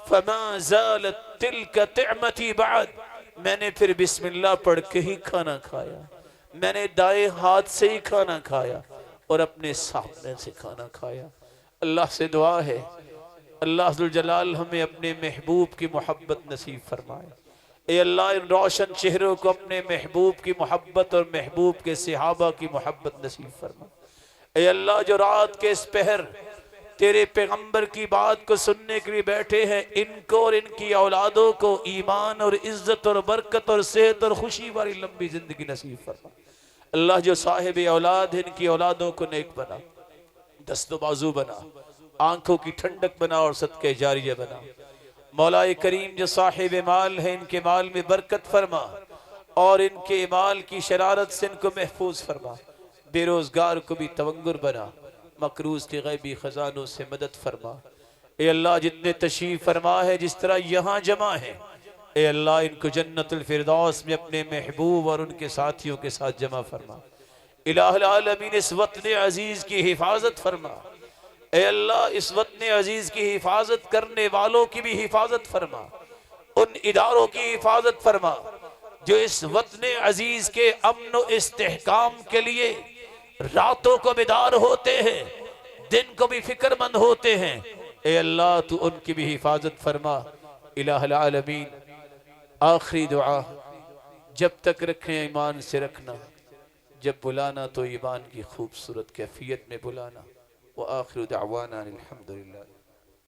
فما زالت تلک طعمتی بعد، میں نے پھر بسم اللہ پڑھ کے ہی کھانا کھایا. میں نے دائیں ہاتھ سے ہی کھانا کھایا اور اپنے سامنے سے کھانا کھایا. اللہ سے دعا ہے اللہ ذوالجلال ہمیں اپنے محبوب کی محبت نصیب فرمائے. اے اللہ ان روشن چہروں کو اپنے محبوب کی محبت اور محبوب کے صحابہ کی محبت نصیب فرمائے. اے اللہ جو رات کے اس پہر تیرے پیغمبر کی بات کو سننے کے لیے بیٹھے ہیں، ان کو اور ان کی اولادوں کو ایمان اور عزت اور برکت اور صحت اور خوشی والی لمبی زندگی نصیب فرما. اللہ جو صاحب اولاد ہیں ان کی اولادوں کو نیک بنا، دست و بازو بنا، آنکھوں کی ٹھنڈک بنا اور صدقہ جاریہ بنا. مولا کریم جو صاحب مال ہیں ان کے مال میں برکت فرما اور ان کے مال کی شرارت سے ان کو محفوظ فرما. بے روزگار کو بھی تونگر بنا، مقروض کے غیبی خزانوں سے مدد فرما. اے اللہ جتنے تشریف فرما ہے جس طرح یہاں جمع ہیں، اے اللہ ان کو جنت الفردوس میں اپنے محبوب اور ان کے ساتھیوں کے ساتھ جمع فرما. الہ العالمین اس وطن عزیز کی حفاظت فرما. اے اللہ اس وطن عزیز کی حفاظت کرنے والوں کی بھی حفاظت فرما. ان اداروں کی حفاظت فرما جو اس وطن عزیز کے امن و استحکام کے لیے راتوں کو بیدار ہوتے ہیں، دن کو بھی فکر مند ہوتے ہیں. اے اللہ تو ان کی بھی حفاظت فرما. الہ العالمین آخری دعا جب تک رکھیں ایمان سے رکھنا، جب بلانا تو ایمان کی خوبصورت کیفیت میں بلانا. وآخر دعوانا الحمدللہ.